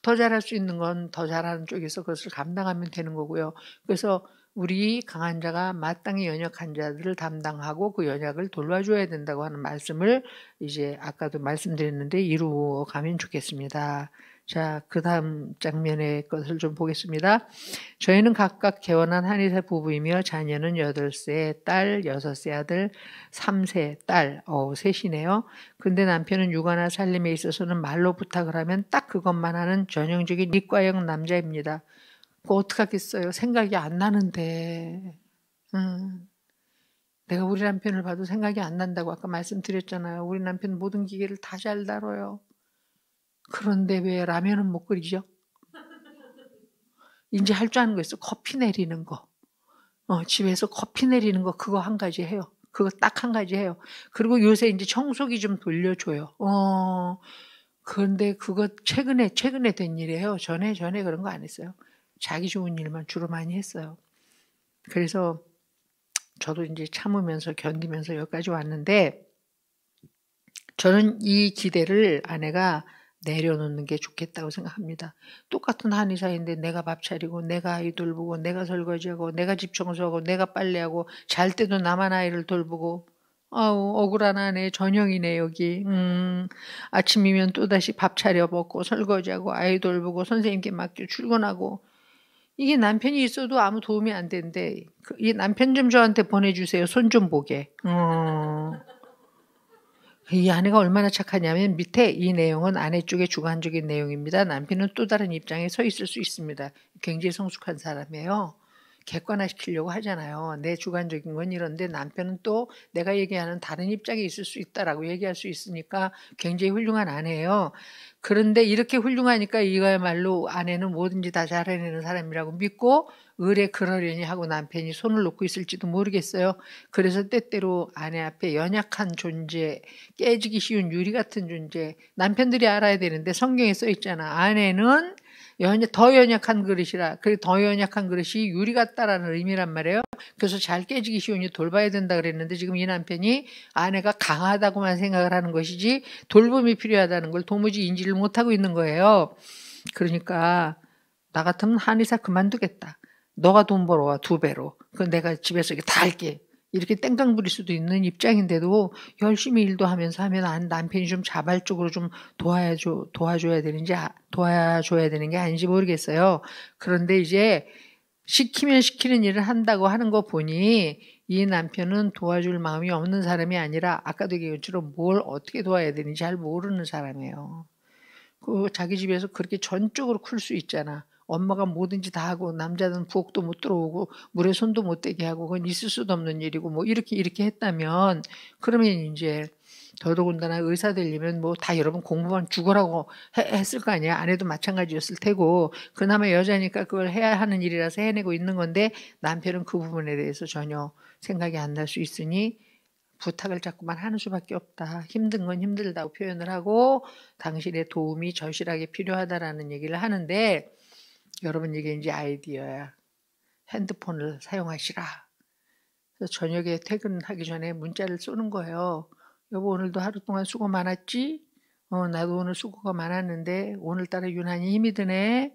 더 잘할 수 있는 건 더 잘하는 쪽에서 그것을 감당하면 되는 거고요. 그래서 우리 강한 자가 마땅히 연약한 자들을 담당하고 그 연약을 돌봐줘야 된다고 하는 말씀을 이제 아까도 말씀드렸는데 이루어 가면 좋겠습니다. 자, 그 다음 장면의 것을 좀 보겠습니다. 저희는 각각 개원한 한의사 부부이며 자녀는 8세 딸, 6세 아들, 3세 딸, 셋이네요. 근데 남편은 육아나 살림에 있어서는 말로 부탁을 하면 딱 그것만 하는 전형적인 이과형 남자입니다. 그거 어떡하겠어요. 생각이 안 나는데. 내가 우리 남편을 봐도 생각이 안 난다고 아까 말씀드렸잖아요. 우리 남편 모든 기계를 다 잘 다뤄요. 그런데 왜 라면은 못 끓이죠? 이제 할 줄 아는 거 있어. 커피 내리는 거. 집에서 커피 내리는 거 그거 한 가지 해요. 그거 딱 한 가지 해요. 그리고 요새 이제 청소기 좀 돌려줘요. 그런데 그거 최근에 된 일이에요. 전에 그런 거 안 했어요. 자기 좋은 일만 주로 많이 했어요. 그래서 저도 이제 참으면서 견디면서 여기까지 왔는데 저는 이 기대를 아내가 내려놓는 게 좋겠다고 생각합니다. 똑같은 한의사인데 내가 밥 차리고 내가 아이 돌보고 내가 설거지하고 내가 집 청소하고 내가 빨래하고 잘 때도 나만 아이를 돌보고 아우 억울한 아내 전형이네 여기. 아침이면 또다시 밥 차려 먹고 설거지하고 아이 돌보고 선생님께 맡겨 출근하고 이게 남편이 있어도 아무 도움이 안 되는데 이 남편 좀 저한테 보내주세요. 손 좀 보게. 이 아내가 얼마나 착하냐면 밑에 이 내용은 아내 쪽의 주관적인 내용입니다. 남편은 또 다른 입장에 서 있을 수 있습니다. 굉장히 성숙한 사람이에요. 객관화시키려고 하잖아요. 내 주관적인 건 이런데 남편은 또 내가 얘기하는 다른 입장에 있을 수 있다라고 얘기할 수 있으니까 굉장히 훌륭한 아내예요. 그런데 이렇게 훌륭하니까 이거야말로 아내는 뭐든지 다 잘해내는 사람이라고 믿고 의뢰 그러려니 하고 남편이 손을 놓고 있을지도 모르겠어요. 그래서 때때로 아내 앞에 연약한 존재, 깨지기 쉬운 유리 같은 존재, 남편들이 알아야 되는데 성경에 써 있잖아. 아내는 더 연약한 그릇이라. 그리고 더 연약한 그릇이 유리 같다라는 의미란 말이에요. 그래서 잘 깨지기 쉬우니 돌봐야 된다 그랬는데 지금 이 남편이 아내가 강하다고만 생각을 하는 것이지 돌봄이 필요하다는 걸 도무지 인지를 못하고 있는 거예요. 그러니까 나 같으면 한의사 그만두겠다. 너가 돈 벌어와 2배로. 그 내가 집에서 이렇게 다 할게. 이렇게 땡깡 부릴 수도 있는 입장인데도 열심히 일도 하면서 하면 남편이 좀 자발적으로 좀 도와줘야 되는 게 아닌지 모르겠어요. 그런데 이제 시키면 시키는 일을 한다고 하는 거 보니 이 남편은 도와줄 마음이 없는 사람이 아니라 아까도 얘기한 것처럼 뭘 어떻게 도와야 되는지 잘 모르는 사람이에요. 자기 집에서 그렇게 전적으로 클 수 있잖아. 엄마가 뭐든지 다 하고 남자는 부엌도 못 들어오고 물에 손도 못 대게 하고 그건 있을 수도 없는 일이고 뭐 이렇게 했다면 그러면 이제 더더군다나 의사 되려면 뭐 다 여러분 공부만 죽으라고 했을 거 아니야. 아내도 마찬가지였을 테고 그나마 여자니까 그걸 해야 하는 일이라서 해내고 있는 건데 남편은 그 부분에 대해서 전혀 생각이 안 날 수 있으니 부탁을 자꾸만 하는 수밖에 없다. 힘든 건 힘들다고 표현을 하고 당신의 도움이 절실하게 필요하다라는 얘기를 하는데 여러분 이게 이제 아이디어야. 핸드폰을 사용하시라. 그래서 저녁에 퇴근하기 전에 문자를 쏘는 거예요. 여보 오늘도 하루 동안 수고 많았지? 나도 오늘 수고가 많았는데 오늘따라 유난히 힘이 드네.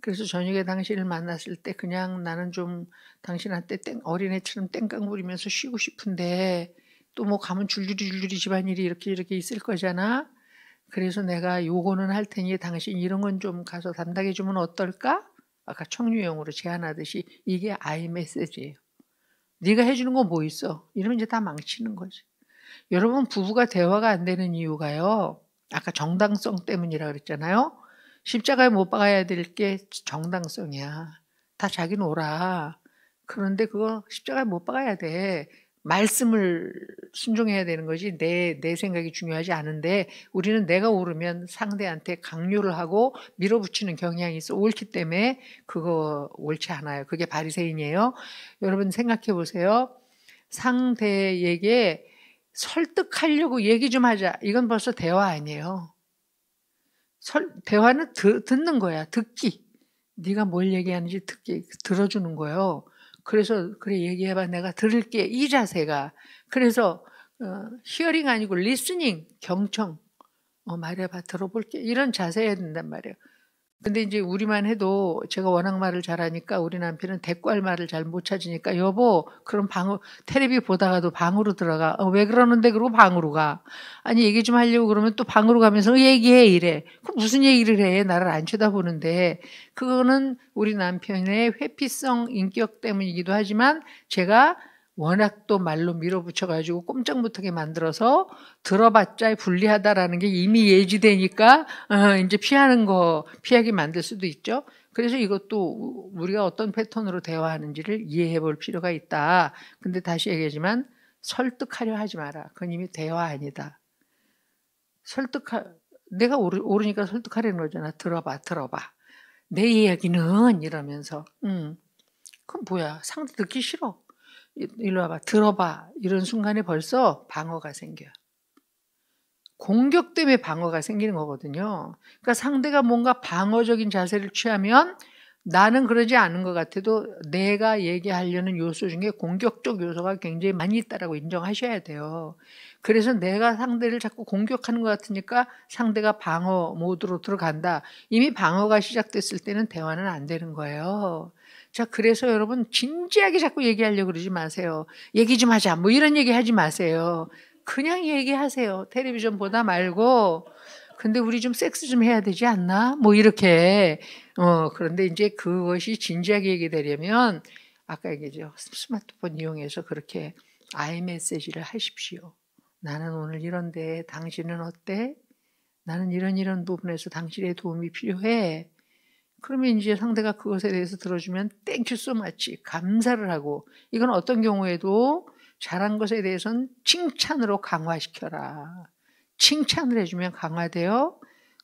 그래서 저녁에 당신을 만났을 때 그냥 나는 좀 당신한테 어린애처럼 땡깡 부리면서 쉬고 싶은데 또 뭐 가면 줄줄이 집안일이 이렇게 있을 거잖아. 그래서 내가 요거는 할 테니 당신 이런 건 좀 가서 담당해 주면 어떨까? 아까 청유형으로 제안하듯이 이게 아이 메시지예요. 네가 해주는 거 뭐 있어? 이러면 이제 다 망치는 거지. 여러분 부부가 대화가 안 되는 이유가요. 아까 정당성 때문이라 그랬잖아요. 십자가에 못 박아야 될 게 정당성이야. 다 자기 놀아. 그런데 그거 십자가에 못 박아야 돼. 말씀을 순종해야 되는 거지 내 생각이 중요하지 않은데 우리는 내가 옳으면 상대한테 강요를 하고 밀어붙이는 경향이 있어 옳기 때문에 그거 옳지 않아요. 그게 바리새인이에요. 여러분 생각해 보세요. 상대에게 설득하려고 얘기 좀 하자. 이건 벌써 대화 아니에요. 대화는 듣는 거야. 듣기. 네가 뭘 얘기하는지 들어주는 거예요. 그래서 그래 얘기해봐 내가 들을게 이 자세가 그래서 히어링 아니고 리스닝 경청 말해봐 들어볼게 이런 자세여야 된단 말이에요. 근데 이제 우리만 해도 제가 워낙 말을 잘하니까 우리 남편은 대꾸할 말을 잘 못 찾으니까 여보 그럼 텔레비 보다가도 방으로 들어가 왜 그러는데 그러고 방으로 가 아니 얘기 좀 하려고 그러면 또 방으로 가면서 얘기해 이래 그럼 무슨 얘기를 해 나를 안 쳐다보는데 그거는 우리 남편의 회피성 인격 때문이기도 하지만 제가 워낙 또 말로 밀어붙여가지고 꼼짝 못하게 만들어서 들어봤자 불리하다라는 게 이미 예지되니까 이제 피하게 만들 수도 있죠. 그래서 이것도 우리가 어떤 패턴으로 대화하는지를 이해해 볼 필요가 있다. 근데 다시 얘기하지만 설득하려 하지 마라. 그건 이미 대화 아니다. 내가 오르니까 설득하려는 거잖아. 들어봐. 내 이야기는 이러면서. 그건 뭐야? 상대 듣기 싫어. 일로 와봐. 들어봐. 이런 순간에 벌써 방어가 생겨. 공격 때문에 방어가 생기는 거거든요. 그러니까 상대가 뭔가 방어적인 자세를 취하면 나는 그러지 않은 것 같아도 내가 얘기하려는 요소 중에 공격적 요소가 굉장히 많이 있다라고 인정하셔야 돼요. 그래서 내가 상대를 자꾸 공격하는 것 같으니까 상대가 방어 모드로 들어간다. 이미 방어가 시작됐을 때는 대화는 안 되는 거예요. 자, 그래서 여러분 진지하게 자꾸 얘기하려고 그러지 마세요. 얘기 좀 하자. 뭐 이런 얘기 하지 마세요. 그냥 얘기하세요. 텔레비전 보다 말고. 근데 우리 좀 섹스 좀 해야 되지 않나? 뭐 이렇게. 그런데 이제 그것이 진지하게 얘기되려면 아까 얘기했죠. 스마트폰 이용해서 그렇게 아이메시지를 하십시오. 나는 오늘 이런데 당신은 어때? 나는 이런 부분에서 당신의 도움이 필요해. 그러면 이제 상대가 그것에 대해서 들어주면 땡큐 소 마치 감사를 하고, 이건 어떤 경우에도 잘한 것에 대해서는 칭찬으로 강화시켜라. 칭찬을 해주면 강화돼요.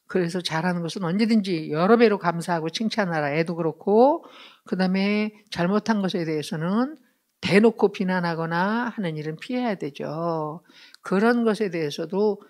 그래서 잘하는 것은 언제든지 여러 배로 감사하고 칭찬하라. 애도 그렇고, 그 다음에 잘못한 것에 대해서는 대놓고 비난하거나 하는 일은 피해야 되죠. 그런 것에 대해서도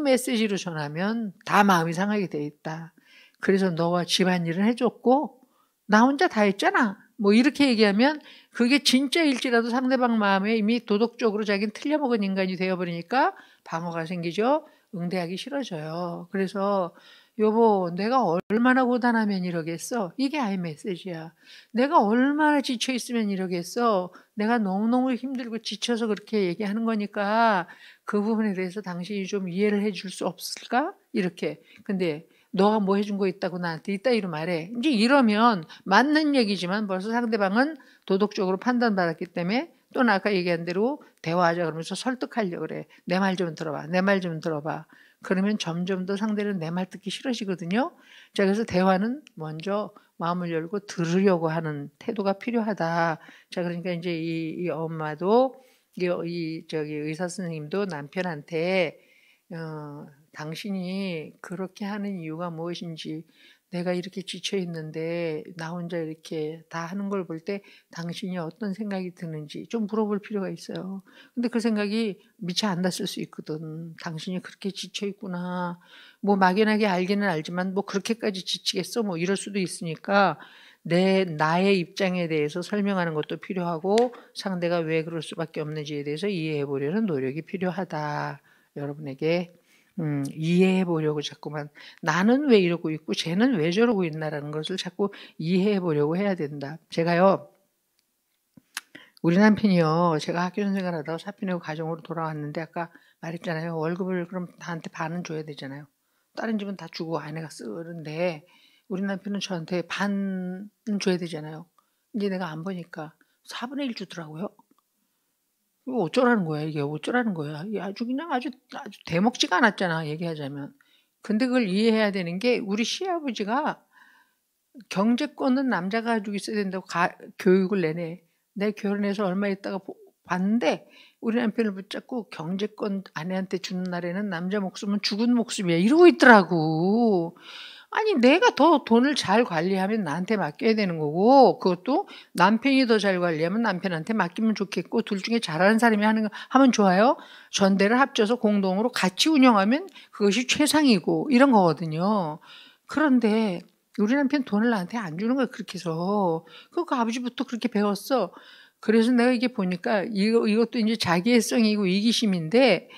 메시지로 전하면 다 마음이 상하게 돼 있다. 그래서 너와 집안일을 해줬고 나 혼자 다 했잖아. 뭐 이렇게 얘기하면 그게 진짜일지라도 상대방 마음에 이미 도덕적으로 자기는 틀려먹은 인간이 되어버리니까 방어가 생기죠. 응대하기 싫어져요. 그래서 여보, 내가 얼마나 고단하면 이러겠어? 이게 아이 메시지야. 내가 얼마나 지쳐있으면 이러겠어? 내가 너무너무 힘들고 지쳐서 그렇게 얘기하는 거니까 그 부분에 대해서 당신이 좀 이해를 해줄 수 없을까? 이렇게. 근데 너가 뭐 해준 거 있다고 나한테 이따위로 말해. 이제 이러면 맞는 얘기지만 벌써 상대방은 도덕적으로 판단받았기 때문에 또 아까 얘기한 대로 대화하자 그러면서 설득하려고 그래. 내 말 좀 들어봐. 내 말 좀 들어봐. 그러면 점점 더 상대는 내 말 듣기 싫어지거든요. 자, 그래서 대화는 먼저 마음을 열고 들으려고 하는 태도가 필요하다. 자, 그러니까 이제 이 엄마도 저기 의사 선생님도 남편한테 당신이 그렇게 하는 이유가 무엇인지, 내가 이렇게 지쳐 있는데 나 혼자 이렇게 다 하는 걸 볼 때 당신이 어떤 생각이 드는지 좀 물어볼 필요가 있어요. 근데 그 생각이 미처 안 났을 수 있거든. 당신이 그렇게 지쳐 있구나. 뭐 막연하게 알기는 알지만 뭐 그렇게까지 지치겠어? 뭐 이럴 수도 있으니까 나의 입장에 대해서 설명하는 것도 필요하고 상대가 왜 그럴 수밖에 없는지에 대해서 이해해 보려는 노력이 필요하다. 여러분에게 이해해 보려고 자꾸만 나는 왜 이러고 있고 쟤는 왜 저러고 있나라는 것을 자꾸 이해해 보려고 해야 된다. 제가요, 우리 남편이요, 제가 학교 선생을 하다가 사표 내고 가정으로 돌아왔는데 아까 말했잖아요. 월급을 그럼 나한테 반은 줘야 되잖아요. 다른 집은 다 주고 아내가 쓰는데 우리 남편은 저한테 반은 줘야 되잖아요. 이제 내가 안 보니까 4분의 1 주더라고요. 이거 어쩌라는 거야, 이게 어쩌라는 거야. 이게 아주 그냥 아주 대먹지가 않았잖아, 얘기하자면. 근데 그걸 이해해야 되는 게 우리 시아버지가 경제권은 남자가 가지고 있어야 된다고 교육을 내내. 내 결혼해서 얼마 있다가 봤는데 우리 남편을 붙잡고 경제권 아내한테 주는 날에는 남자 목숨은 죽은 목숨이야 이러고 있더라고. 아니 내가 더 돈을 잘 관리하면 나한테 맡겨야 되는 거고, 그것도 남편이 더 잘 관리하면 남편한테 맡기면 좋겠고, 둘 중에 잘하는 사람이 하면 좋아요. 전대를 합쳐서 공동으로 같이 운영하면 그것이 최상이고 이런 거거든요. 그런데 우리 남편 돈을 나한테 안 주는 거야, 그렇게 해서. 그거 아버지부터 그렇게 배웠어. 그래서 내가 이게 보니까 이것도 이제 자기애성이고 이기심인데,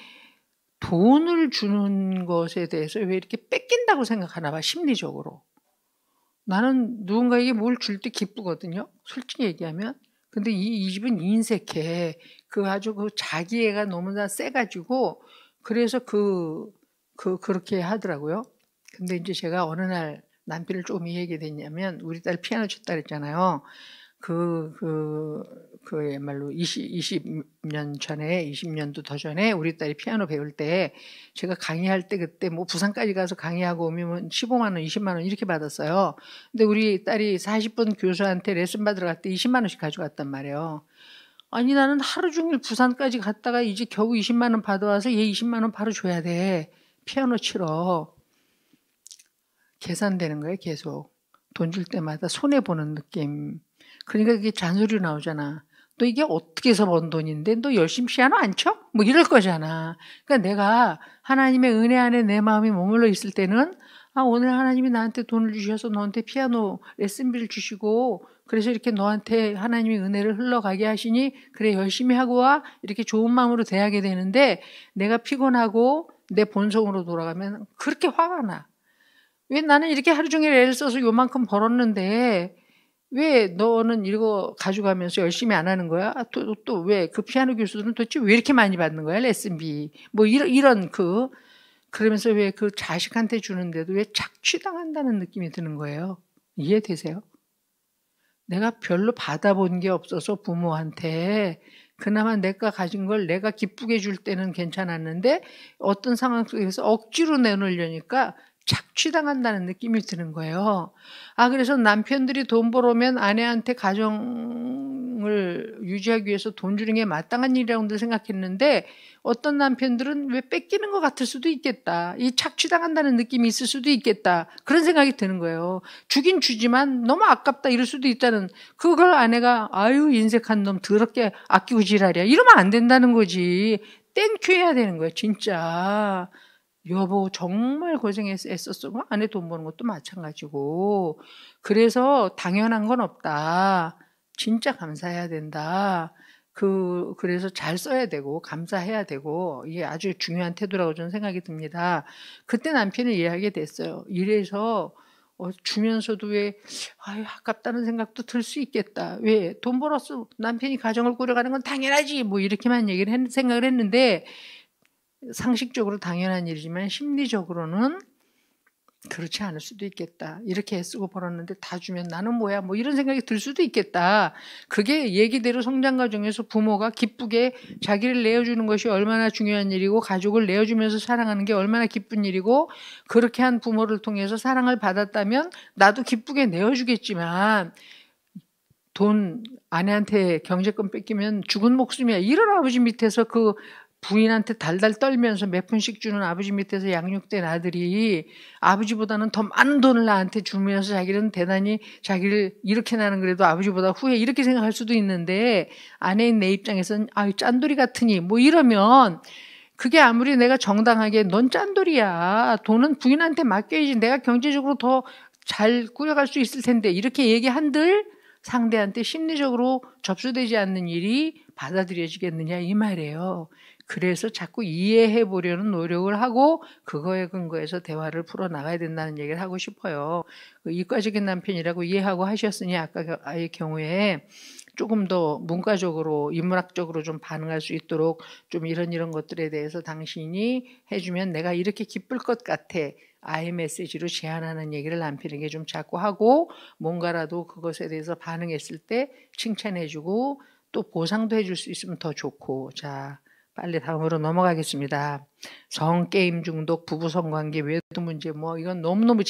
돈을 주는 것에 대해서 왜 이렇게 뺏긴다고 생각하나 봐, 심리적으로. 나는 누군가에게 뭘 줄 때 기쁘거든요, 솔직히 얘기하면. 근데 이 집은 인색해. 아주 자기애가 너무나 세가지고, 그래서 그렇게 하더라고요. 근데 이제 제가 어느 날 남편을 조금 이해하게 됐냐면, 우리 딸 피아노 쳤다 그랬잖아요. 그야말로 20년 전에, 20년도 더 전에 우리 딸이 피아노 배울 때 제가 강의할 때 그때 뭐 부산까지 가서 강의하고 오면 15만 원, 20만 원 이렇게 받았어요. 근데 우리 딸이 40분 교수한테 레슨 받으러 갈 때 20만 원씩 가져갔단 말이에요. 아니 나는 하루 종일 부산까지 갔다가 이제 겨우 20만 원 받아와서 얘 20만 원 바로 줘야 돼. 피아노 치러. 계산되는 거예요, 계속. 돈 줄 때마다 손해보는 느낌. 그러니까 그게 잔소리로 나오잖아. 너 이게 어떻게 해서 번 돈인데 너 열심히 피아노 안 쳐? 뭐 이럴 거잖아. 그러니까 내가 하나님의 은혜 안에 내 마음이 머물러 있을 때는 오늘 하나님이 나한테 돈을 주셔서 너한테 피아노 레슨비를 주시고 그래서 이렇게 너한테 하나님의 은혜를 흘러가게 하시니 그래 열심히 하고 와 이렇게 좋은 마음으로 대하게 되는데 내가 피곤하고 내 본성으로 돌아가면 그렇게 화가 나. 왜 나는 이렇게 하루 종일 애를 써서 요만큼 벌었는데 왜 너는 이거 가져가면서 열심히 안 하는 거야? 또 왜 그 피아노 교수들은 도대체 왜 이렇게 많이 받는 거야? 레슨비. 뭐 이런 그러면서 왜 그 자식한테 주는데도 왜 착취당한다는 느낌이 드는 거예요. 이해되세요? 내가 별로 받아본 게 없어서 부모한테 그나마 내가 가진 걸 내가 기쁘게 줄 때는 괜찮았는데 어떤 상황 속에서 억지로 내놓으려니까 착취당한다는 느낌이 드는 거예요. 그래서 남편들이 돈 벌어오면 아내한테 가정을 유지하기 위해서 돈 주는 게 마땅한 일이라고 생각했는데 어떤 남편들은 왜 뺏기는 것 같을 수도 있겠다. 이 착취당한다는 느낌이 있을 수도 있겠다. 그런 생각이 드는 거예요. 주긴 주지만 너무 아깝다 이럴 수도 있다는 그걸 아내가 인색한 놈 더럽게 아끼고 지랄이야. 이러면 안 된다는 거지. 땡큐 해야 되는 거예요. 진짜. 여보 정말 고생했었어. 아내 돈 버는 것도 마찬가지고. 그래서 당연한 건 없다. 진짜 감사해야 된다. 그래서 잘 써야 되고 감사해야 되고 이게 아주 중요한 태도라고 저는 생각이 듭니다. 그때 남편이 이해하게 됐어요. 이래서 주면서도 왜 아깝다는 생각도 들 수 있겠다. 왜 돈 벌었어 남편이 가정을 꾸려가는 건 당연하지 뭐 이렇게만 생각을 했는데 상식적으로 당연한 일이지만 심리적으로는 그렇지 않을 수도 있겠다. 이렇게 애쓰고 벌었는데 다 주면 나는 뭐야? 뭐 이런 생각이 들 수도 있겠다. 그게 얘기대로 성장 과정에서 부모가 기쁘게 자기를 내어주는 것이 얼마나 중요한 일이고 가족을 내어주면서 사랑하는 게 얼마나 기쁜 일이고 그렇게 한 부모를 통해서 사랑을 받았다면 나도 기쁘게 내어주겠지만 돈 아내한테 경제권 뺏기면 죽은 목숨이야. 이런 아버지 밑에서 그 부인한테 달달 떨면서 몇 푼씩 주는 아버지 밑에서 양육된 아들이 아버지보다는 더 많은 돈을 나한테 주면서 자기는 대단히 자기를 이렇게 나는 그래도 아버지보다 후회 이렇게 생각할 수도 있는데 아내인 내 입장에서는 짠돌이 같으니 뭐 이러면 그게 아무리 내가 정당하게 넌 짠돌이야. 돈은 부인한테 맡겨야지. 내가 경제적으로 더 잘 꾸려갈 수 있을 텐데 이렇게 얘기한들 상대한테 심리적으로 접수되지 않는 일이 받아들여지겠느냐 이 말이에요. 그래서 자꾸 이해해 보려는 노력을 하고 그거에 근거해서 대화를 풀어나가야 된다는 얘기를 하고 싶어요. 이과적인 남편이라고 이해하고 하셨으니 아까의 경우에 조금 더 문과적으로 인문학적으로 좀 반응할 수 있도록 좀 이런 것들에 대해서 당신이 해주면 내가 이렇게 기쁠 것 같아. 아이 메시지로 제안하는 얘기를 남편에게 좀 자꾸 하고 뭔가라도 그것에 대해서 반응했을 때 칭찬해주고 또 보상도 해줄 수 있으면 더 좋고. 자, 빨리 다음으로 넘어가겠습니다. 성게임 중독, 부부 성관계, 외도 문제 뭐 이건 너무너무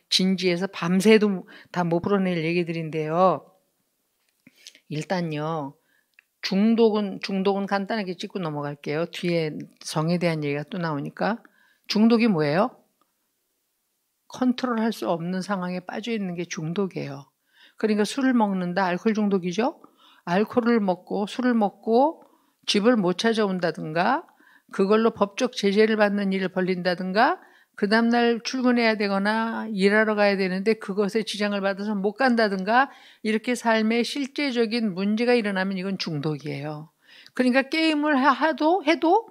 진지해서 밤새도 다 못 풀어낼 얘기들인데요. 일단요. 중독은 간단하게 짚고 넘어갈게요. 뒤에 성에 대한 얘기가 또 나오니까. 중독이 뭐예요? 컨트롤할 수 없는 상황에 빠져 있는 게 중독이에요. 그러니까 술을 먹는다, 알코올 중독이죠. 알코올을 먹고 술을 먹고 집을 못 찾아온다든가 그걸로 법적 제재를 받는 일을 벌린다든가 그 다음날 출근해야 되거나 일하러 가야 되는데 그것에 지장을 받아서 못 간다든가 이렇게 삶에 실제적인 문제가 일어나면 이건 중독이에요. 그러니까 게임을 해도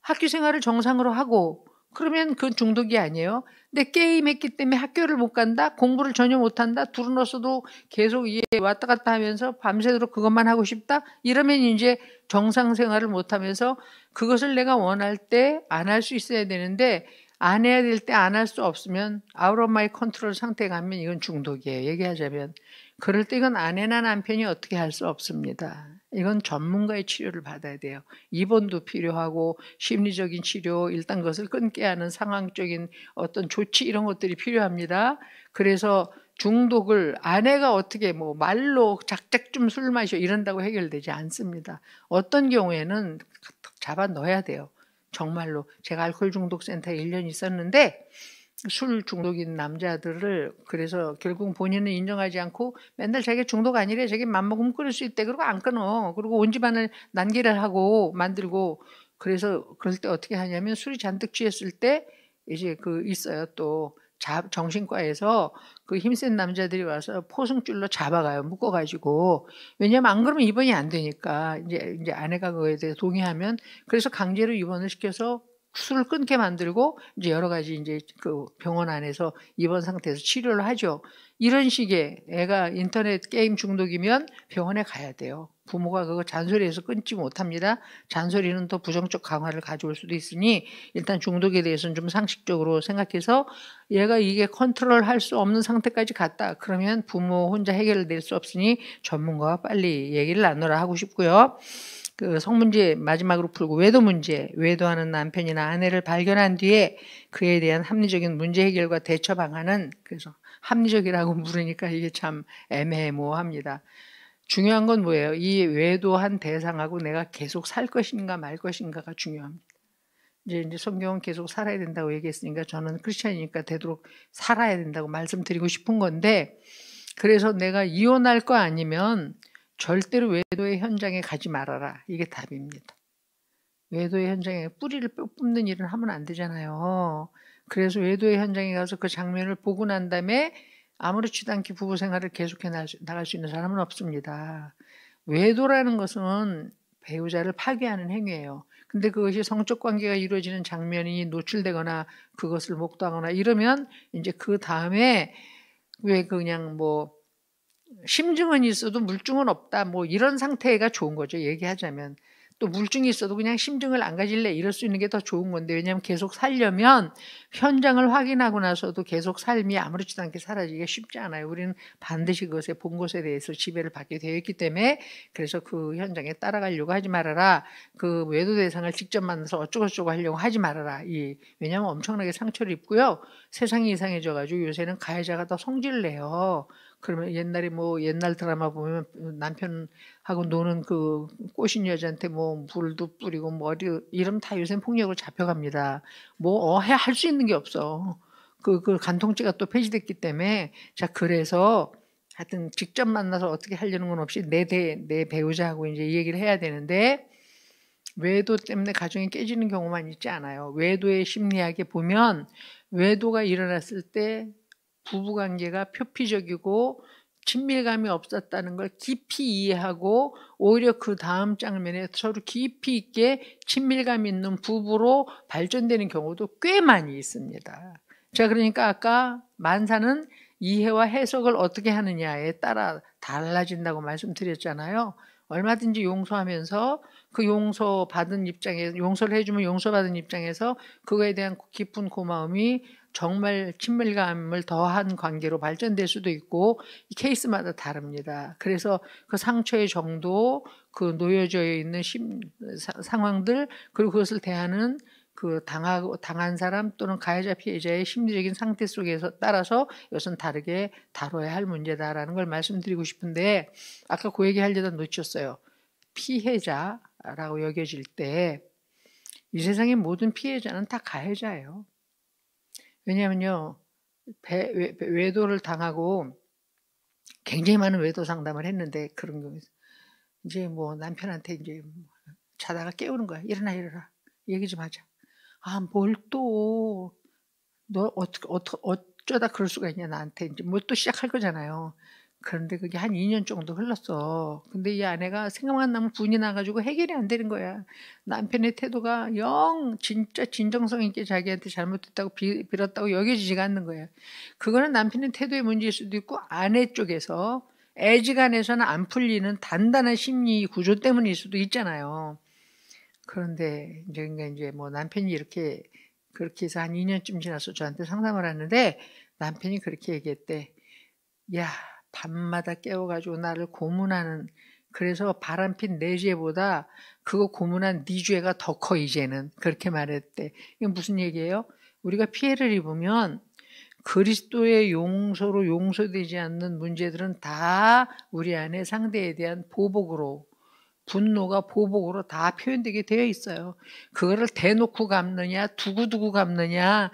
학교 생활을 정상으로 하고 그러면 그건 중독이 아니에요. 근데 게임했기 때문에 학교를 못 간다, 공부를 전혀 못한다, 둘러서도 계속 왔다 갔다 하면서 밤새도록 그것만 하고 싶다, 이러면 이제 정상 생활을 못하면서 그것을 내가 원할 때 안 할 수 있어야 되는데 안 해야 될 때 안 할 수 없으면 out of my control 상태에 가면 이건 중독이에요. 얘기하자면. 그럴 때 이건 아내나 남편이 어떻게 할 수 없습니다. 이건 전문가의 치료를 받아야 돼요. 입원도 필요하고 심리적인 치료, 일단 그것을 끊게 하는 상황적인 어떤 조치 이런 것들이 필요합니다. 그래서 중독을 아내가 어떻게 뭐 말로 작작 좀 술 마셔 이런다고 해결되지 않습니다. 어떤 경우에는 잡아 넣어야 돼요. 정말로 제가 알코올 중독 센터에 1년 있었는데 술 중독인 남자들을 그래서 결국 본인은 인정하지 않고 맨날 자기 중독 아니래, 자기 맘먹으면 끊을 수 있대, 그리고 안 끊어. 그리고 온 집안을 난기를 하고 만들고. 그래서 그럴 때 어떻게 하냐면 술이 잔뜩 취했을 때 이제 그 있어요, 또 정신과에서 그 힘센 남자들이 와서 포승줄로 잡아가요, 묶어가지고. 왜냐면 안 그러면 입원이 안 되니까. 이제 아내가 그거에 대해 동의하면, 그래서 강제로 입원을 시켜서 술을 끊게 만들고 이제 여러 가지 이제 그 병원 안에서 입원 상태에서 치료를 하죠. 이런 식의 애가 인터넷 게임 중독이면 병원에 가야 돼요. 부모가 그거 잔소리해서 끊지 못합니다. 잔소리는 또 부정적 강화를 가져올 수도 있으니 일단 중독에 대해서는 좀 상식적으로 생각해서 얘가 이게 컨트롤할 수 없는 상태까지 갔다 그러면 부모 혼자 해결될 수 없으니 전문가와 빨리 얘기를 나누라 하고 싶고요. 그 성문제 마지막으로 풀고 외도 문제, 외도하는 남편이나 아내를 발견한 뒤에 그에 대한 합리적인 문제 해결과 대처 방안은, 그래서 합리적이라고 물으니까 이게 참 애매모호합니다. 중요한 건 뭐예요? 이 외도한 대상하고 내가 계속 살 것인가 말 것인가가 중요합니다. 이제 성경은 계속 살아야 된다고 얘기했으니까 저는 크리스찬이니까 되도록 살아야 된다고 말씀드리고 싶은 건데, 그래서 내가 이혼할 거 아니면 절대로 외도의 현장에 가지 말아라. 이게 답입니다. 외도의 현장에 뿌리를 뽑는 일은 하면 안 되잖아요. 그래서 외도의 현장에 가서 그 장면을 보고 난 다음에 아무렇지도 않게 부부 생활을 계속해 나갈 수 있는 사람은 없습니다. 외도라는 것은 배우자를 파괴하는 행위예요. 근데 그것이 성적 관계가 이루어지는 장면이 노출되거나 그것을 목도하거나 이러면 이제 그 다음에 왜 그냥 뭐 심증은 있어도 물증은 없다, 뭐 이런 상태가 좋은 거죠. 얘기하자면 또 물증이 있어도 그냥 심증을 안 가질래 이럴 수 있는 게 더 좋은 건데, 왜냐하면 계속 살려면 현장을 확인하고 나서도 계속 삶이 아무렇지도 않게 사라지기가 쉽지 않아요. 우리는 반드시 그것에 본 것에 대해서 지배를 받게 되어 있기 때문에, 그래서 그 현장에 따라가려고 하지 말아라. 그 외도 대상을 직접 만나서 어쩌고저쩌고 하려고 하지 말아라. 왜냐하면 엄청나게 상처를 입고요, 세상이 이상해져 가지고 요새는 가해자가 더 성질을 내요. 그러면 옛날에 뭐 옛날 드라마 보면 남편하고 노는 그 꼬신 여자한테 뭐 불도 뿌리고 머리 이러면 다 요새 폭력으로 잡혀갑니다. 뭐 할 수 있는 게 없어. 그 간통죄가 또 폐지됐기 때문에. 자, 그래서 하여튼 직접 만나서 어떻게 하려는 건 없이 내 배우자하고 이제 이 얘기를 해야 되는데, 외도 때문에 가정이 깨지는 경우만 있지 않아요. 외도의 심리학에 보면 외도가 일어났을 때 부부관계가 표피적이고 친밀감이 없었다는 걸 깊이 이해하고 오히려 그 다음 장면에 서로 깊이 있게 친밀감 있는 부부로 발전되는 경우도 꽤 많이 있습니다. 자, 그러니까 아까 만사는 이해와 해석을 어떻게 하느냐에 따라 달라진다고 말씀드렸잖아요. 얼마든지 용서하면서 그 용서받은 입장에서, 용서를 해주면 용서받은 입장에서 그거에 대한 깊은 고마움이 정말 친밀감을 더한 관계로 발전될 수도 있고, 이 케이스마다 다릅니다. 그래서 그 상처의 정도, 그 놓여져 있는 상황들, 그리고 그것을 대하는 그 당한 사람 또는 가해자 피해자의 심리적인 상태 속에서 따라서 이것은 다르게 다뤄야 할 문제다라는 걸 말씀드리고 싶은데, 아까 그 얘기 하려다 놓쳤어요. 피해자라고 여겨질 때 이 세상의 모든 피해자는 다 가해자예요. 왜냐하면요, 외도를 당하고 굉장히 많은 외도 상담을 했는데, 그런 경우에서 이제 뭐 남편한테 이제 자다가 깨우는 거야. 일어나 얘기 좀 하자. 아, 뭘 또 너 어쩌다 그럴 수가 있냐 나한테, 이제 뭐 또 시작할 거잖아요. 그런데 그게 한 2년 정도 흘렀어. 근데 이 아내가 생각만 나면 분이 나가지고 해결이 안 되는 거야. 남편의 태도가 진짜 진정성 있게 자기한테 잘못했다고 빌었다고 여겨지지가 않는 거야. 그거는 남편의 태도의 문제일 수도 있고 아내 쪽에서 애지간해서는 안 풀리는 단단한 심리 구조 때문일 수도 있잖아요. 그런데 이제 뭐 남편이 그렇게 해서 한 2년쯤 지나서 저한테 상담을 하는데, 남편이 그렇게 얘기했대. 야, 밤마다 깨워가지고 나를 고문하는, 그래서 바람핀 내 죄보다 그거 고문한 네 죄가 더 커 이제는. 그렇게 말했대. 이게 무슨 얘기예요? 우리가 피해를 입으면 그리스도의 용서로 용서되지 않는 문제들은 다 우리 안에 상대에 대한 보복으로, 분노가 보복으로 다 표현되게 되어 있어요. 그거를 대놓고 갚느냐, 두고두고 갚느냐,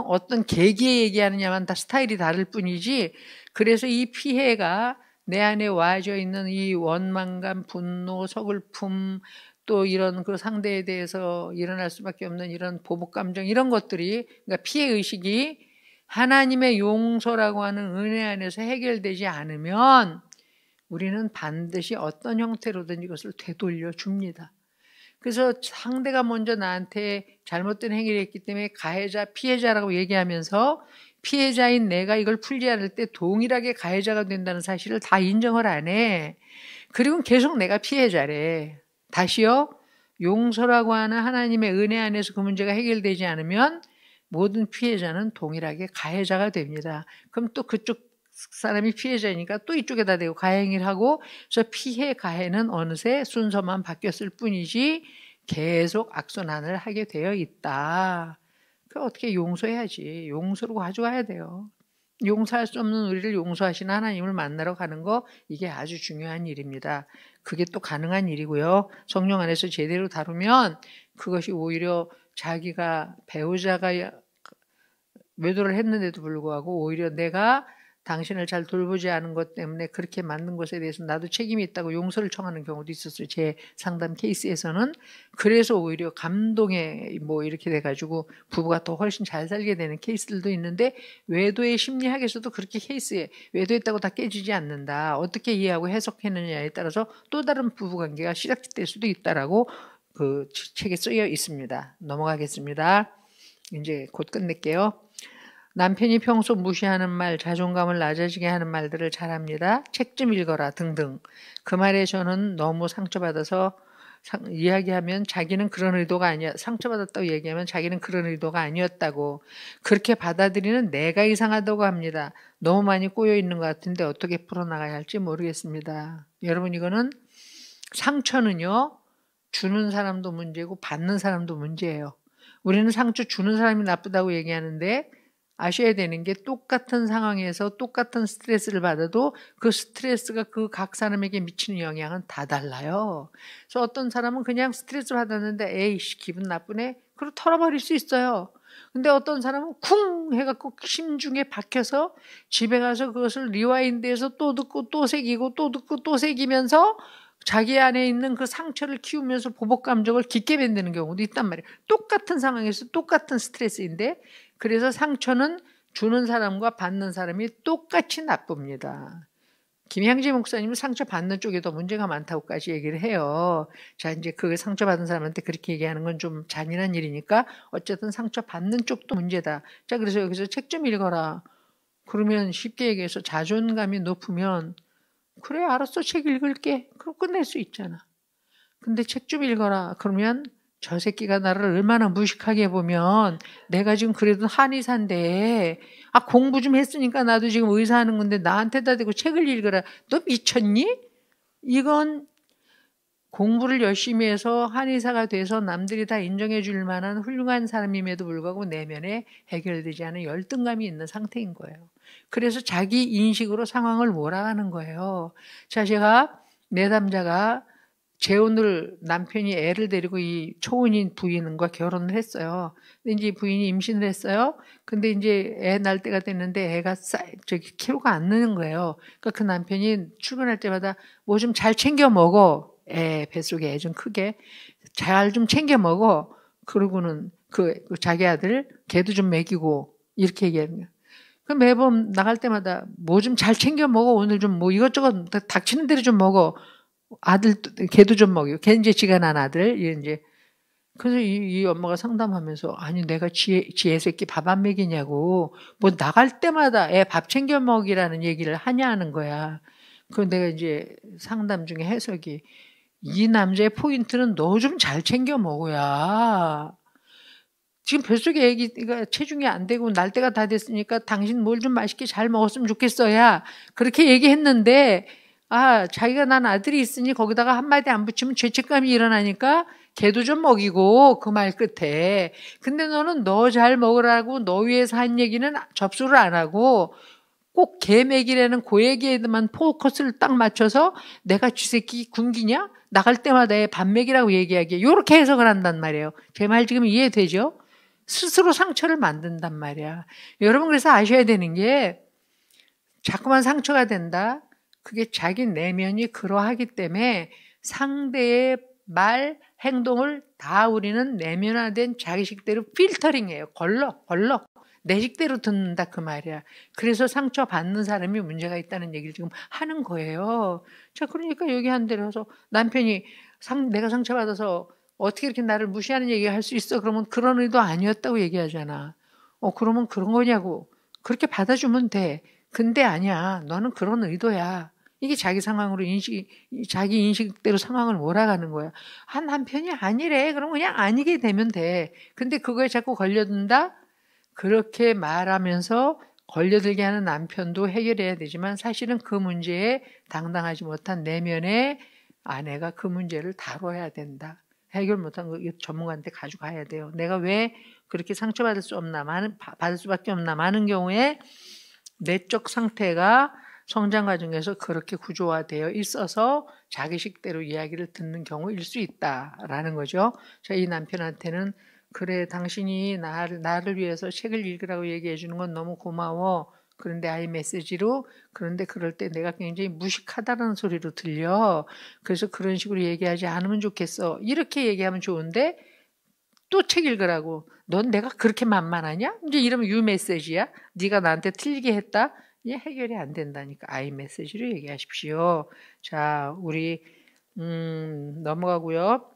어떤 계기에 얘기하느냐만 다 스타일이 다를 뿐이지. 그래서 이 피해가 내 안에 와져 있는 이 원망감, 분노, 서글픔, 또 이런 그 상대에 대해서 일어날 수밖에 없는 이런 보복 감정, 이런 것들이, 그러니까 피해 의식이 하나님의 용서라고 하는 은혜 안에서 해결되지 않으면 우리는 반드시 어떤 형태로든 이것을 되돌려 줍니다. 그래서 상대가 먼저 나한테 잘못된 행위를 했기 때문에 가해자, 피해자라고 얘기하면서 피해자인 내가 이걸 풀지 않을 때 동일하게 가해자가 된다는 사실을 다 인정을 안 해. 그리고 계속 내가 피해자래. 다시요, 용서라고 하는 하나님의 은혜 안에서 그 문제가 해결되지 않으면 모든 피해자는 동일하게 가해자가 됩니다. 그럼 또 그쪽 사람이 피해자니까 또 이쪽에다 대고 가해행위를 하고, 그래서 피해 가해는 어느새 순서만 바뀌었을 뿐이지 계속 악순환을 하게 되어 있다. 그 어떻게 용서해야지. 용서로 가져가야 돼요. 용서할 수 없는 우리를 용서하시는 하나님을 만나러 가는 거, 이게 아주 중요한 일입니다. 그게 또 가능한 일이고요. 성령 안에서 제대로 다루면 그것이 오히려 자기가 배우자가 외도를 했는데도 불구하고 오히려 내가 당신을 잘 돌보지 않은 것 때문에 그렇게 만든 것에 대해서 나도 책임이 있다고 용서를 청하는 경우도 있었어요. 제 상담 케이스에서는. 그래서 오히려 감동에 뭐 이렇게 돼가지고 부부가 더 훨씬 잘 살게 되는 케이스들도 있는데, 외도의 심리학에서도 그렇게 케이스에 외도했다고 다 깨지지 않는다. 어떻게 이해하고 해석했느냐에 따라서 또 다른 부부관계가 시작될 수도 있다라고 그 책에 쓰여 있습니다. 넘어가겠습니다. 이제 곧 끝낼게요. 남편이 평소 무시하는 말, 자존감을 낮아지게 하는 말들을 잘합니다. 책 좀 읽어라 등등. 그 말에 저는 너무 상처받아서 이야기하면 자기는 그런 의도가 아니야. 상처받았다고 얘기하면 자기는 그런 의도가 아니었다고. 그렇게 받아들이는 내가 이상하다고 합니다. 너무 많이 꼬여 있는 것 같은데 어떻게 풀어나가야 할지 모르겠습니다. 여러분, 이거는 상처는요, 주는 사람도 문제고 받는 사람도 문제예요. 우리는 상처 주는 사람이 나쁘다고 얘기하는데, 아셔야 되는 게 똑같은 상황에서 똑같은 스트레스를 받아도 그 스트레스가 그 각 사람에게 미치는 영향은 다 달라요. 그래서 어떤 사람은 그냥 스트레스 받았는데 에이씨 기분 나쁘네? 그리고 털어버릴 수 있어요. 근데 어떤 사람은 쿵 해갖고 심중에 박혀서 집에 가서 그것을 리와인드해서 또 듣고 또 새기고 또 듣고 또 새기면서 자기 안에 있는 그 상처를 키우면서 보복 감정을 깊게 만드는 경우도 있단 말이에요. 똑같은 상황에서 똑같은 스트레스인데, 그래서 상처는 주는 사람과 받는 사람이 똑같이 나쁩니다. 김향지 목사님은 상처 받는 쪽에 더 문제가 많다고까지 얘기를 해요. 자, 이제 그 상처 받은 사람한테 그렇게 얘기하는 건 좀 잔인한 일이니까 어쨌든 상처 받는 쪽도 문제다. 자, 그래서 여기서 책 좀 읽어라. 그러면 쉽게 얘기해서 자존감이 높으면 그래 알았어 책 읽을게. 그럼 끝낼 수 있잖아. 근데 책 좀 읽어라. 그러면 저 새끼가 나를 얼마나 무식하게 보면 내가 지금 그래도 한의사인데 공부 좀 했으니까 나도 지금 의사하는 건데 나한테다 대고 책을 읽어라. 너 미쳤니? 이건 공부를 열심히 해서 한의사가 돼서 남들이 다 인정해 줄 만한 훌륭한 사람임에도 불구하고 내면에 해결되지 않은 열등감이 있는 상태인 거예요. 그래서 자기 인식으로 상황을 몰아가는 거예요. 자, 제가 내담자가 재혼을 남편이 애를 데리고 이 초혼인 부인과 결혼을 했어요. 근데 이제 부인이 임신을 했어요. 근데 이제 애 낳을 때가 됐는데 애가 키로가 안 느는 거예요. 그러니까 그 남편이 출근할 때마다 뭐 좀 잘 챙겨 먹어. 뱃속에 애 좀 크게 잘 좀 챙겨 먹어. 그러고는 그 자기 아들 걔도 좀 먹이고 이렇게 얘기하는 거예요. 그 매번 나갈 때마다 뭐 좀 잘 챙겨 먹어. 오늘 좀 뭐 이것저것 닥치는 대로 좀 먹어. 아들 걔도 좀 먹이고 걔 이제 지가 난 아들 이제 그래서 이 엄마가 상담하면서 아니 내가 지혜 새끼 밥 안 먹이냐고 뭐 나갈 때마다 애 밥 챙겨 먹이라는 얘기를 하냐는 거야. 그 내가 이제 상담 중에 해석이 이 남자의 포인트는 너 좀 잘 챙겨 먹어야 지금 뱃속에 애기가 체중이 안 되고 날 때가 다 됐으니까 당신 뭘 좀 맛있게 잘 먹었으면 좋겠어야 그렇게 얘기했는데 자기가 난 아들이 있으니 거기다가 한마디 안 붙이면 죄책감이 일어나니까 걔도 좀 먹이고 그 말 끝에. 근데 너는 너 잘 먹으라고 너 위해서 한 얘기는 접수를 안 하고 꼭 개 먹이라는 그 얘기에만 포커스를 딱 맞춰서 내가 쥐새끼 굶기냐? 나갈 때마다 밥 먹이라고 얘기하기에 이렇게 해석을 한단 말이에요. 제 말 지금 이해되죠? 스스로 상처를 만든단 말이야. 여러분 그래서 아셔야 되는 게 자꾸만 상처가 된다. 그게 자기 내면이 그러하기 때문에 상대의 말, 행동을 다 우리는 내면화된 자기식대로 필터링해요. 걸러. 내 식대로 듣는다 그 말이야. 그래서 상처받는 사람이 문제가 있다는 얘기를 지금 하는 거예요. 자, 그러니까 여기 한 대로 해서 남편이 내가 상처받아서 어떻게 이렇게 나를 무시하는 얘기 할 수 있어? 그러면 그런 의도 아니었다고 얘기하잖아. 그러면 그런 거냐고. 그렇게 받아주면 돼. 근데 아니야. 너는 그런 의도야. 이게 자기 상황으로 자기 인식대로 상황을 몰아가는 거야. 남편이 아니래. 그럼 그냥 아니게 되면 돼. 근데 그거에 자꾸 걸려든다? 그렇게 말하면서 걸려들게 하는 남편도 해결해야 되지만 사실은 그 문제에 당당하지 못한 내면의 아내가 그 문제를 다뤄야 된다. 해결 못한 거 전문가한테 가져가야 돼요. 내가 왜 그렇게 상처받을 수 없나, 받을 수밖에 없나, 많은 경우에 내적 상태가 성장 과정에서 그렇게 구조화되어 있어서 자기식대로 이야기를 듣는 경우일 수 있다라는 거죠. 이 남편한테는 그래 당신이 나를 위해서 책을 읽으라고 얘기해 주는 건 너무 고마워. 그런데 아이 메시지로 그런데 그럴 때 내가 굉장히 무식하다는 소리로 들려. 그래서 그런 식으로 얘기하지 않으면 좋겠어. 이렇게 얘기하면 좋은데 또 책 읽으라고. 넌 내가 그렇게 만만하냐? 이제 이러면 유 메시지야. 네가 나한테 틀리게 했다. 이게 해결이 안 된다니까. 아이 메시지로 얘기하십시오. 자, 우리 넘어가고요.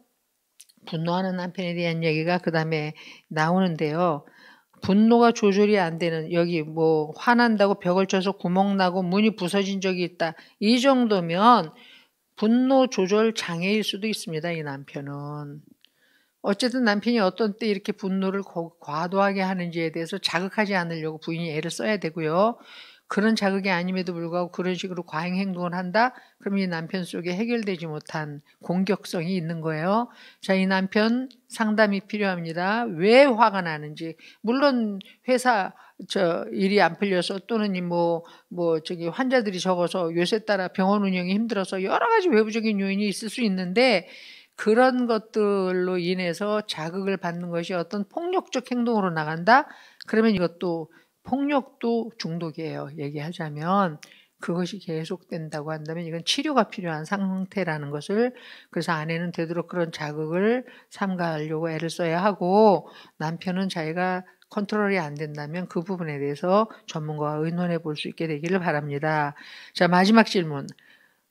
분노하는 남편에 대한 얘기가 그 다음에 나오는데요. 분노가 조절이 안 되는 여기 뭐 화난다고 벽을 쳐서 구멍 나고 문이 부서진 적이 있다. 이 정도면 분노 조절 장애일 수도 있습니다. 이 남편은. 어쨌든 남편이 어떤 때 이렇게 분노를 과도하게 하는지에 대해서 자극하지 않으려고 부인이 애를 써야 되고요. 그런 자극이 아님에도 불구하고 그런 식으로 과잉 행동을 한다? 그럼 이 남편 속에 해결되지 못한 공격성이 있는 거예요. 자, 이 남편 상담이 필요합니다. 왜 화가 나는지. 물론 회사 일이 안 풀려서 또는 환자들이 적어서 요새 따라 병원 운영이 힘들어서 여러 가지 외부적인 요인이 있을 수 있는데 그런 것들로 인해서 자극을 받는 것이 어떤 폭력적 행동으로 나간다? 그러면 이것도 폭력도 중독이에요. 얘기하자면 그것이 계속된다고 한다면 이건 치료가 필요한 상태라는 것을. 그래서 아내는 되도록 그런 자극을 삼가하려고 애를 써야 하고 남편은 자기가 컨트롤이 안 된다면 그 부분에 대해서 전문가와 의논해 볼 수 있게 되기를 바랍니다. 자, 마지막 질문.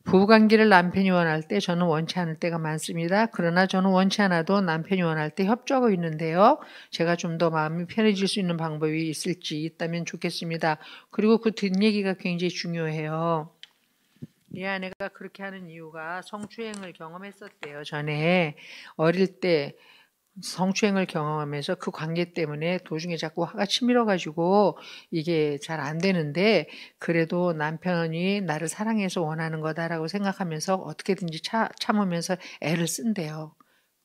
부부관계를 남편이 원할 때 저는 원치 않을 때가 많습니다. 그러나 저는 원치 않아도 남편이 원할 때 협조하고 있는데요. 제가 좀 더 마음이 편해질 수 있는 방법이 있다면 좋겠습니다. 그리고 그 뒷얘기가 굉장히 중요해요. 이 아내가 그렇게 하는 이유가 성추행을 경험했었대요. 전에 어릴 때 성추행을 경험하면서 그 관계 때문에 도중에 자꾸 화가 치밀어가지고 이게 잘 안 되는데 그래도 남편이 나를 사랑해서 원하는 거다라고 생각하면서 어떻게든지 참으면서 애를 쓴대요.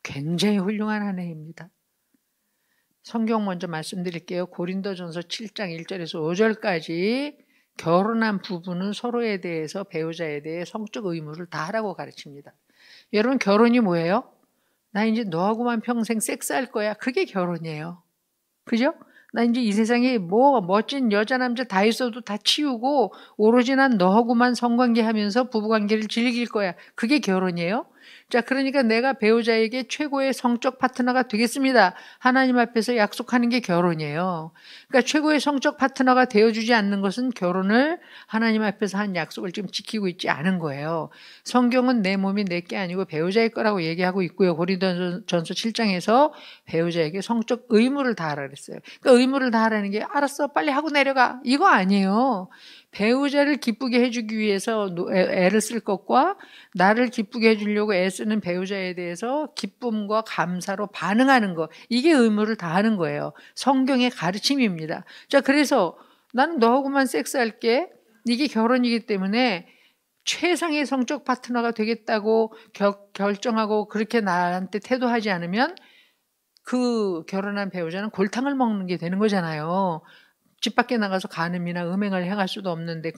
굉장히 훌륭한 아내입니다. 성경 먼저 말씀드릴게요. 고린도전서 7장 1절에서 5절까지 결혼한 부부는 서로에 대해서 배우자에 대해 성적 의무를 다하라고 가르칩니다. 여러분 결혼이 뭐예요? 나 이제 너하고만 평생 섹스할 거야. 그게 결혼이에요. 그죠? 나 이제 이 세상에 뭐 멋진 여자 남자 다 있어도 다 치우고 오로지 난 너하고만 성관계하면서 부부관계를 즐길 거야. 그게 결혼이에요. 자, 그러니까 내가 배우자에게 최고의 성적 파트너가 되겠습니다. 하나님 앞에서 약속하는 게 결혼이에요. 그러니까 최고의 성적 파트너가 되어주지 않는 것은 결혼을 하나님 앞에서 한 약속을 지금 지키고 있지 않은 거예요. 성경은 내 몸이 내 게 아니고 배우자의 거라고 얘기하고 있고요. 고린도전서 7장에서 배우자에게 성적 의무를 다하라 그랬어요. 그러니까 의무를 다하라는 게 알았어 빨리 하고 내려가 이거 아니에요. 배우자를 기쁘게 해주기 위해서 애를 쓸 것과 나를 기쁘게 해주려고 애쓰는 배우자에 대해서 기쁨과 감사로 반응하는 것, 이게 의무를 다하는 거예요. 성경의 가르침입니다. 자, 그래서 나는 너하고만 섹스할게. 이게 결혼이기 때문에 최상의 성적 파트너가 되겠다고 결정하고 그렇게 나한테 태도하지 않으면 그 결혼한 배우자는 골탕을 먹는 게 되는 거잖아요. 집 밖에 나가서 간음이나 음행을 행할 수도 없는데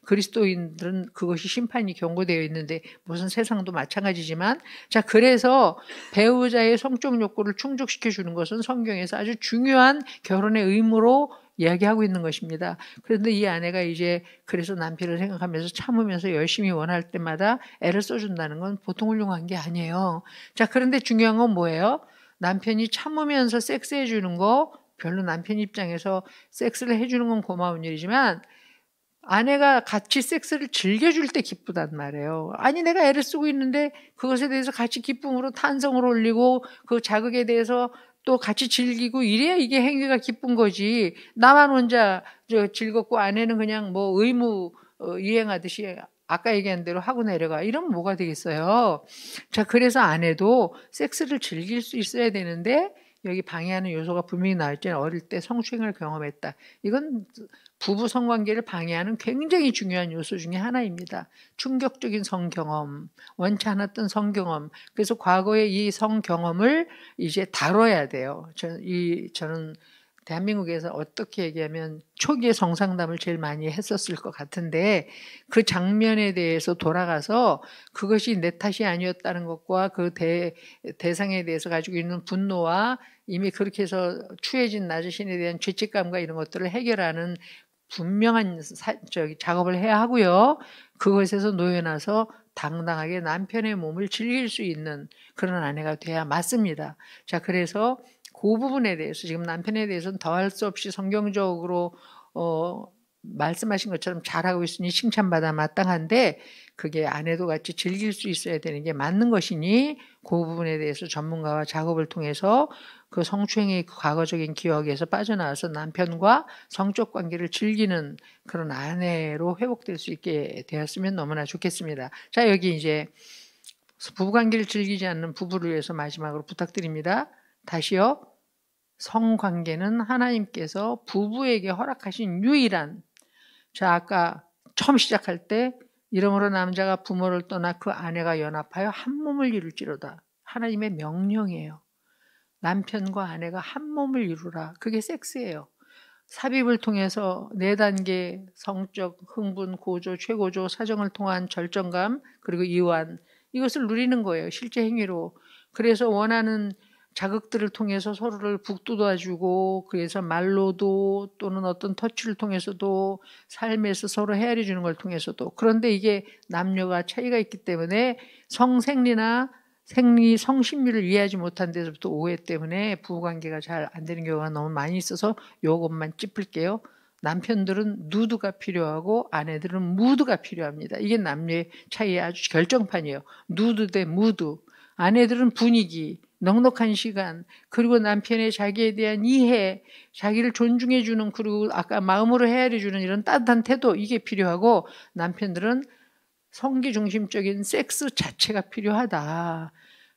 그리스도인들은 그것이 심판이 경고되어 있는데 무슨 세상도 마찬가지지만, 자, 그래서 배우자의 성적 욕구를 충족시켜 주는 것은 성경에서 아주 중요한 결혼의 의무로 이야기하고 있는 것입니다. 그런데 이 아내가 이제 그래서 남편을 생각하면서 참으면서 열심히 원할 때마다 애를 써준다는 건 보통 훌륭한 게 아니에요. 자, 그런데 중요한 건 뭐예요? 남편이 참으면서 섹스해 주는 거, 별로 남편 입장에서 섹스를 해주는 건 고마운 일이지만 아내가 같이 섹스를 즐겨줄 때 기쁘단 말이에요. 아니, 내가 애를 쓰고 있는데 그것에 대해서 같이 기쁨으로 탄성을 올리고 그 자극에 대해서 또 같이 즐기고 이래야 이게 행위가 기쁜 거지. 나만 혼자 즐겁고 아내는 그냥 뭐 의무 이행하듯이 아까 얘기한 대로 하고 내려가. 이러면 뭐가 되겠어요? 자, 그래서 아내도 섹스를 즐길 수 있어야 되는데 여기 방해하는 요소가 분명히 나왔잖아요. 어릴 때 성추행을 경험했다. 이건 부부 성관계를 방해하는 굉장히 중요한 요소 중에 하나입니다. 충격적인 성경험, 원치 않았던 성경험. 그래서 과거의 이 성경험을 이제 다뤄야 돼요. 저는 대한민국에서 어떻게 얘기하면 초기에 성상담을 제일 많이 했었을 것 같은데 그 장면에 대해서 돌아가서 그것이 내 탓이 아니었다는 것과 그 대상에 대해서 가지고 있는 분노와 이미 그렇게 해서 추해진 나 자신에 대한 죄책감과 이런 것들을 해결하는 분명한 작업을 해야 하고요. 그것에서 놓여나서 당당하게 남편의 몸을 즐길 수 있는 그런 아내가 돼야 맞습니다. 자, 그래서 그 부분에 대해서 지금 남편에 대해서는 더할 수 없이 성경적으로 말씀하신 것처럼 잘하고 있으니 칭찬받아 마땅한데 그게 아내도 같이 즐길 수 있어야 되는 게 맞는 것이니 그 부분에 대해서 전문가와 작업을 통해서 그 성추행의 과거적인 기억에서 빠져나와서 남편과 성적 관계를 즐기는 그런 아내로 회복될 수 있게 되었으면 너무나 좋겠습니다. 자, 여기 이제 부부관계를 즐기지 않는 부부를 위해서 마지막으로 부탁드립니다. 다시요. 성관계는 하나님께서 부부에게 허락하신 유일한, 자, 아까 처음 시작할 때 이러므로 남자가 부모를 떠나 그 아내가 연합하여 한 몸을 이룰지로다. 하나님의 명령이에요. 남편과 아내가 한 몸을 이루라. 그게 섹스예요. 삽입을 통해서 4단계 성적 흥분, 고조, 최고조, 사정을 통한 절정감, 그리고 이완, 이것을 누리는 거예요. 실제 행위로. 그래서 원하는 자극들을 통해서 서로를 북돋아주고, 그래서 말로도 또는 어떤 터치를 통해서도 삶에서 서로 헤아려 주는 걸 통해서도. 그런데 이게 남녀가 차이가 있기 때문에 성생리나 성심리를 이해하지 못한 데서부터 오해 때문에 부부관계가 잘 안 되는 경우가 너무 많이 있어서 요것만 짚을게요. 남편들은 누드가 필요하고 아내들은 무드가 필요합니다. 이게 남녀의 차이의 아주 결정판이에요. 누드 대 무드. 아내들은 분위기, 넉넉한 시간, 그리고 남편의 자기에 대한 이해, 자기를 존중해 주는, 그리고 아까 마음으로 헤아려 주는 이런 따뜻한 태도, 이게 필요하고 남편들은 성기 중심적인 섹스 자체가 필요하다.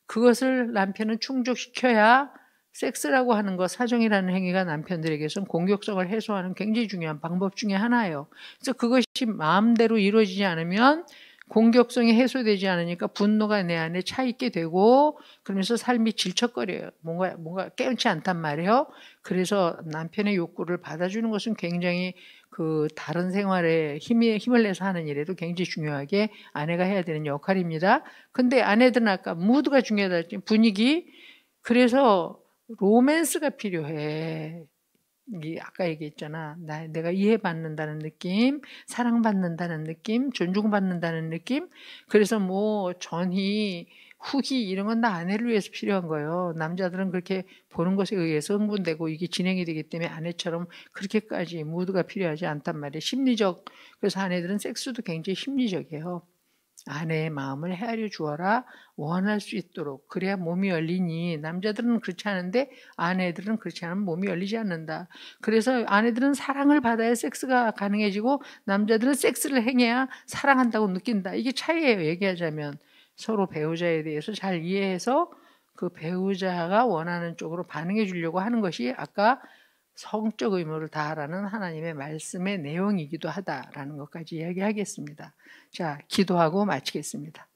그것을 남편은 충족시켜야 섹스라고 하는 것, 사정이라는 행위가 남편들에게서는 공격성을 해소하는 굉장히 중요한 방법 중에 하나예요. 그래서 그것이 마음대로 이루어지지 않으면 공격성이 해소되지 않으니까 분노가 내 안에 차 있게 되고 그러면서 삶이 질척거려요. 뭔가 깨우치 않단 말이에요. 그래서 남편의 욕구를 받아주는 것은 굉장히 그 다른 생활에 힘을 내서 하는 일에도 굉장히 중요하게 아내가 해야 되는 역할입니다. 근데 아내들은 아까 무드가 중요하다 했지, 분위기. 그래서 로맨스가 필요해. 아까 얘기했잖아. 내가 이해받는다는 느낌, 사랑받는다는 느낌, 존중받는다는 느낌. 그래서 뭐 전희, 후기 이런 건 다 아내를 위해서 필요한 거예요. 남자들은 그렇게 보는 것에 의해서 흥분되고 이게 진행이 되기 때문에 아내처럼 그렇게까지 무드가 필요하지 않단 말이에요. 심리적. 그래서 아내들은 섹스도 굉장히 심리적이에요. 아내의 마음을 헤아려 주어라. 원할 수 있도록. 그래야 몸이 열리니. 남자들은 그렇지 않은데 아내들은 그렇지 않으면 몸이 열리지 않는다. 그래서 아내들은 사랑을 받아야 섹스가 가능해지고 남자들은 섹스를 행해야 사랑한다고 느낀다. 이게 차이예요. 얘기하자면 서로 배우자에 대해서 잘 이해해서 그 배우자가 원하는 쪽으로 반응해 주려고 하는 것이 아까 성적 의무를 다하라는 하나님의 말씀의 내용이기도 하다라는 것까지 이야기하겠습니다. 자, 기도하고 마치겠습니다.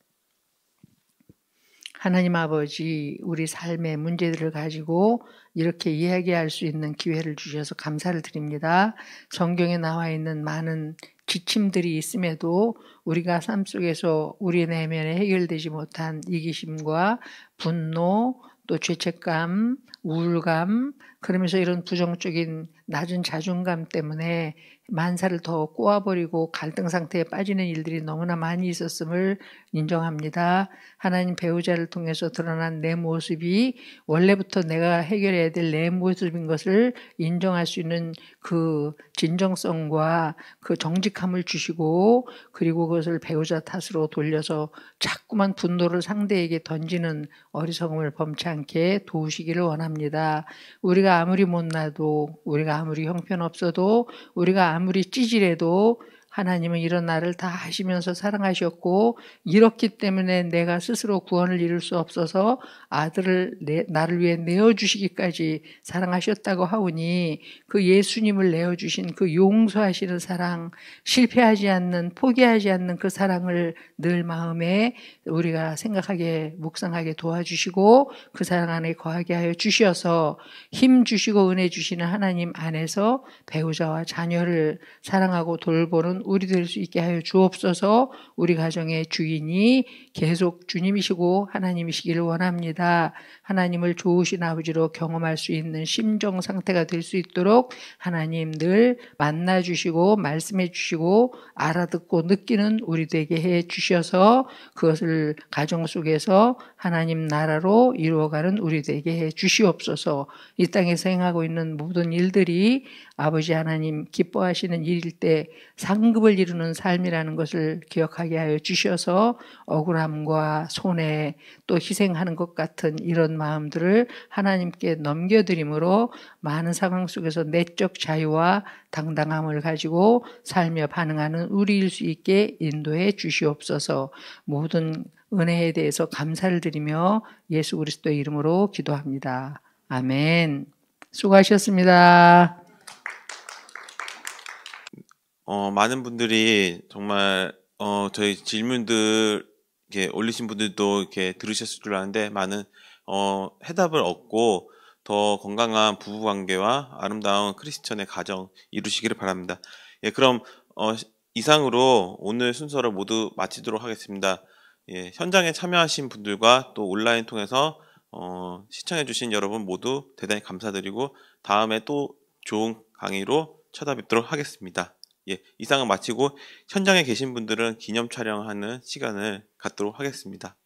하나님 아버지, 우리 삶의 문제들을 가지고 이렇게 이야기할 수 있는 기회를 주셔서 감사를 드립니다. 성경에 나와 있는 많은 지침들이 있음에도 우리가 삶 속에서 우리 내면에 해결되지 못한 이기심과 분노, 또 죄책감, 우울감, 그러면서 이런 부정적인 낮은 자존감 때문에 만사를 더 꼬아버리고 갈등 상태에 빠지는 일들이 너무나 많이 있었음을 인정합니다. 하나님, 배우자를 통해서 드러난 내 모습이 원래부터 내가 해결해야 될 내 모습인 것을 인정할 수 있는 그 진정성과 그 정직함을 주시고, 그리고 그것을 배우자 탓으로 돌려서 자꾸만 분노를 상대에게 던지는 어리석음을 범치 않게 도우시기를 원합니다. 우리가 아무리 못나도, 우리가 아무리 형편없어도, 우리가 아무리 찌질해도 하나님은 이런 나를 다 아시면서 사랑하셨고, 이렇기 때문에 내가 스스로 구원을 이룰 수 없어서 아들을 나를 위해 내어주시기까지 사랑하셨다고 하오니, 그 예수님을 내어주신 그 용서하시는 사랑, 실패하지 않는, 포기하지 않는 그 사랑을 늘 마음에 우리가 생각하게, 묵상하게 도와주시고, 그 사랑 안에 거하게 하여 주셔서 힘 주시고 은혜 주시는 하나님 안에서 배우자와 자녀를 사랑하고 돌보는 우리 될 수 있게 하여 주옵소서. 우리 가정의 주인이 계속 주님이시고 하나님이시기를 원합니다. 하나님을 좋으신 아버지로 경험할 수 있는 심정 상태가 될 수 있도록 하나님 늘 만나주시고 말씀해 주시고 알아듣고 느끼는 우리 되게 해 주셔서 그것을 가정 속에서 하나님 나라로 이루어가는 우리 되게 해 주시옵소서. 이 땅에서 행하고 있는 모든 일들이 아버지 하나님 기뻐하시는 일일 때 상급을 이루는 삶이라는 것을 기억하게 하여 주셔서 억울함과 손해 또 희생하는 것 같은 이런 마음들을 하나님께 넘겨드림으로 많은 상황 속에서 내적 자유와 당당함을 가지고 살며 반응하는 우리일 수 있게 인도해 주시옵소서. 모든 은혜에 대해서 감사를 드리며 예수 그리스도의 이름으로 기도합니다. 아멘. 수고하셨습니다. 많은 분들이 정말 저희 질문들 이렇게 올리신 분들도 이렇게 들으셨을 줄 아는데 많은 해답을 얻고 더 건강한 부부 관계와 아름다운 크리스천의 가정 이루시기를 바랍니다. 예, 그럼 이상으로 오늘 순서를 모두 마치도록 하겠습니다. 예, 현장에 참여하신 분들과 또 온라인 통해서 시청해주신 여러분 모두 대단히 감사드리고 다음에 또 좋은 강의로 찾아뵙도록 하겠습니다. 예, 이상은 마치고 현장에 계신 분들은 기념 촬영하는 시간을 갖도록 하겠습니다.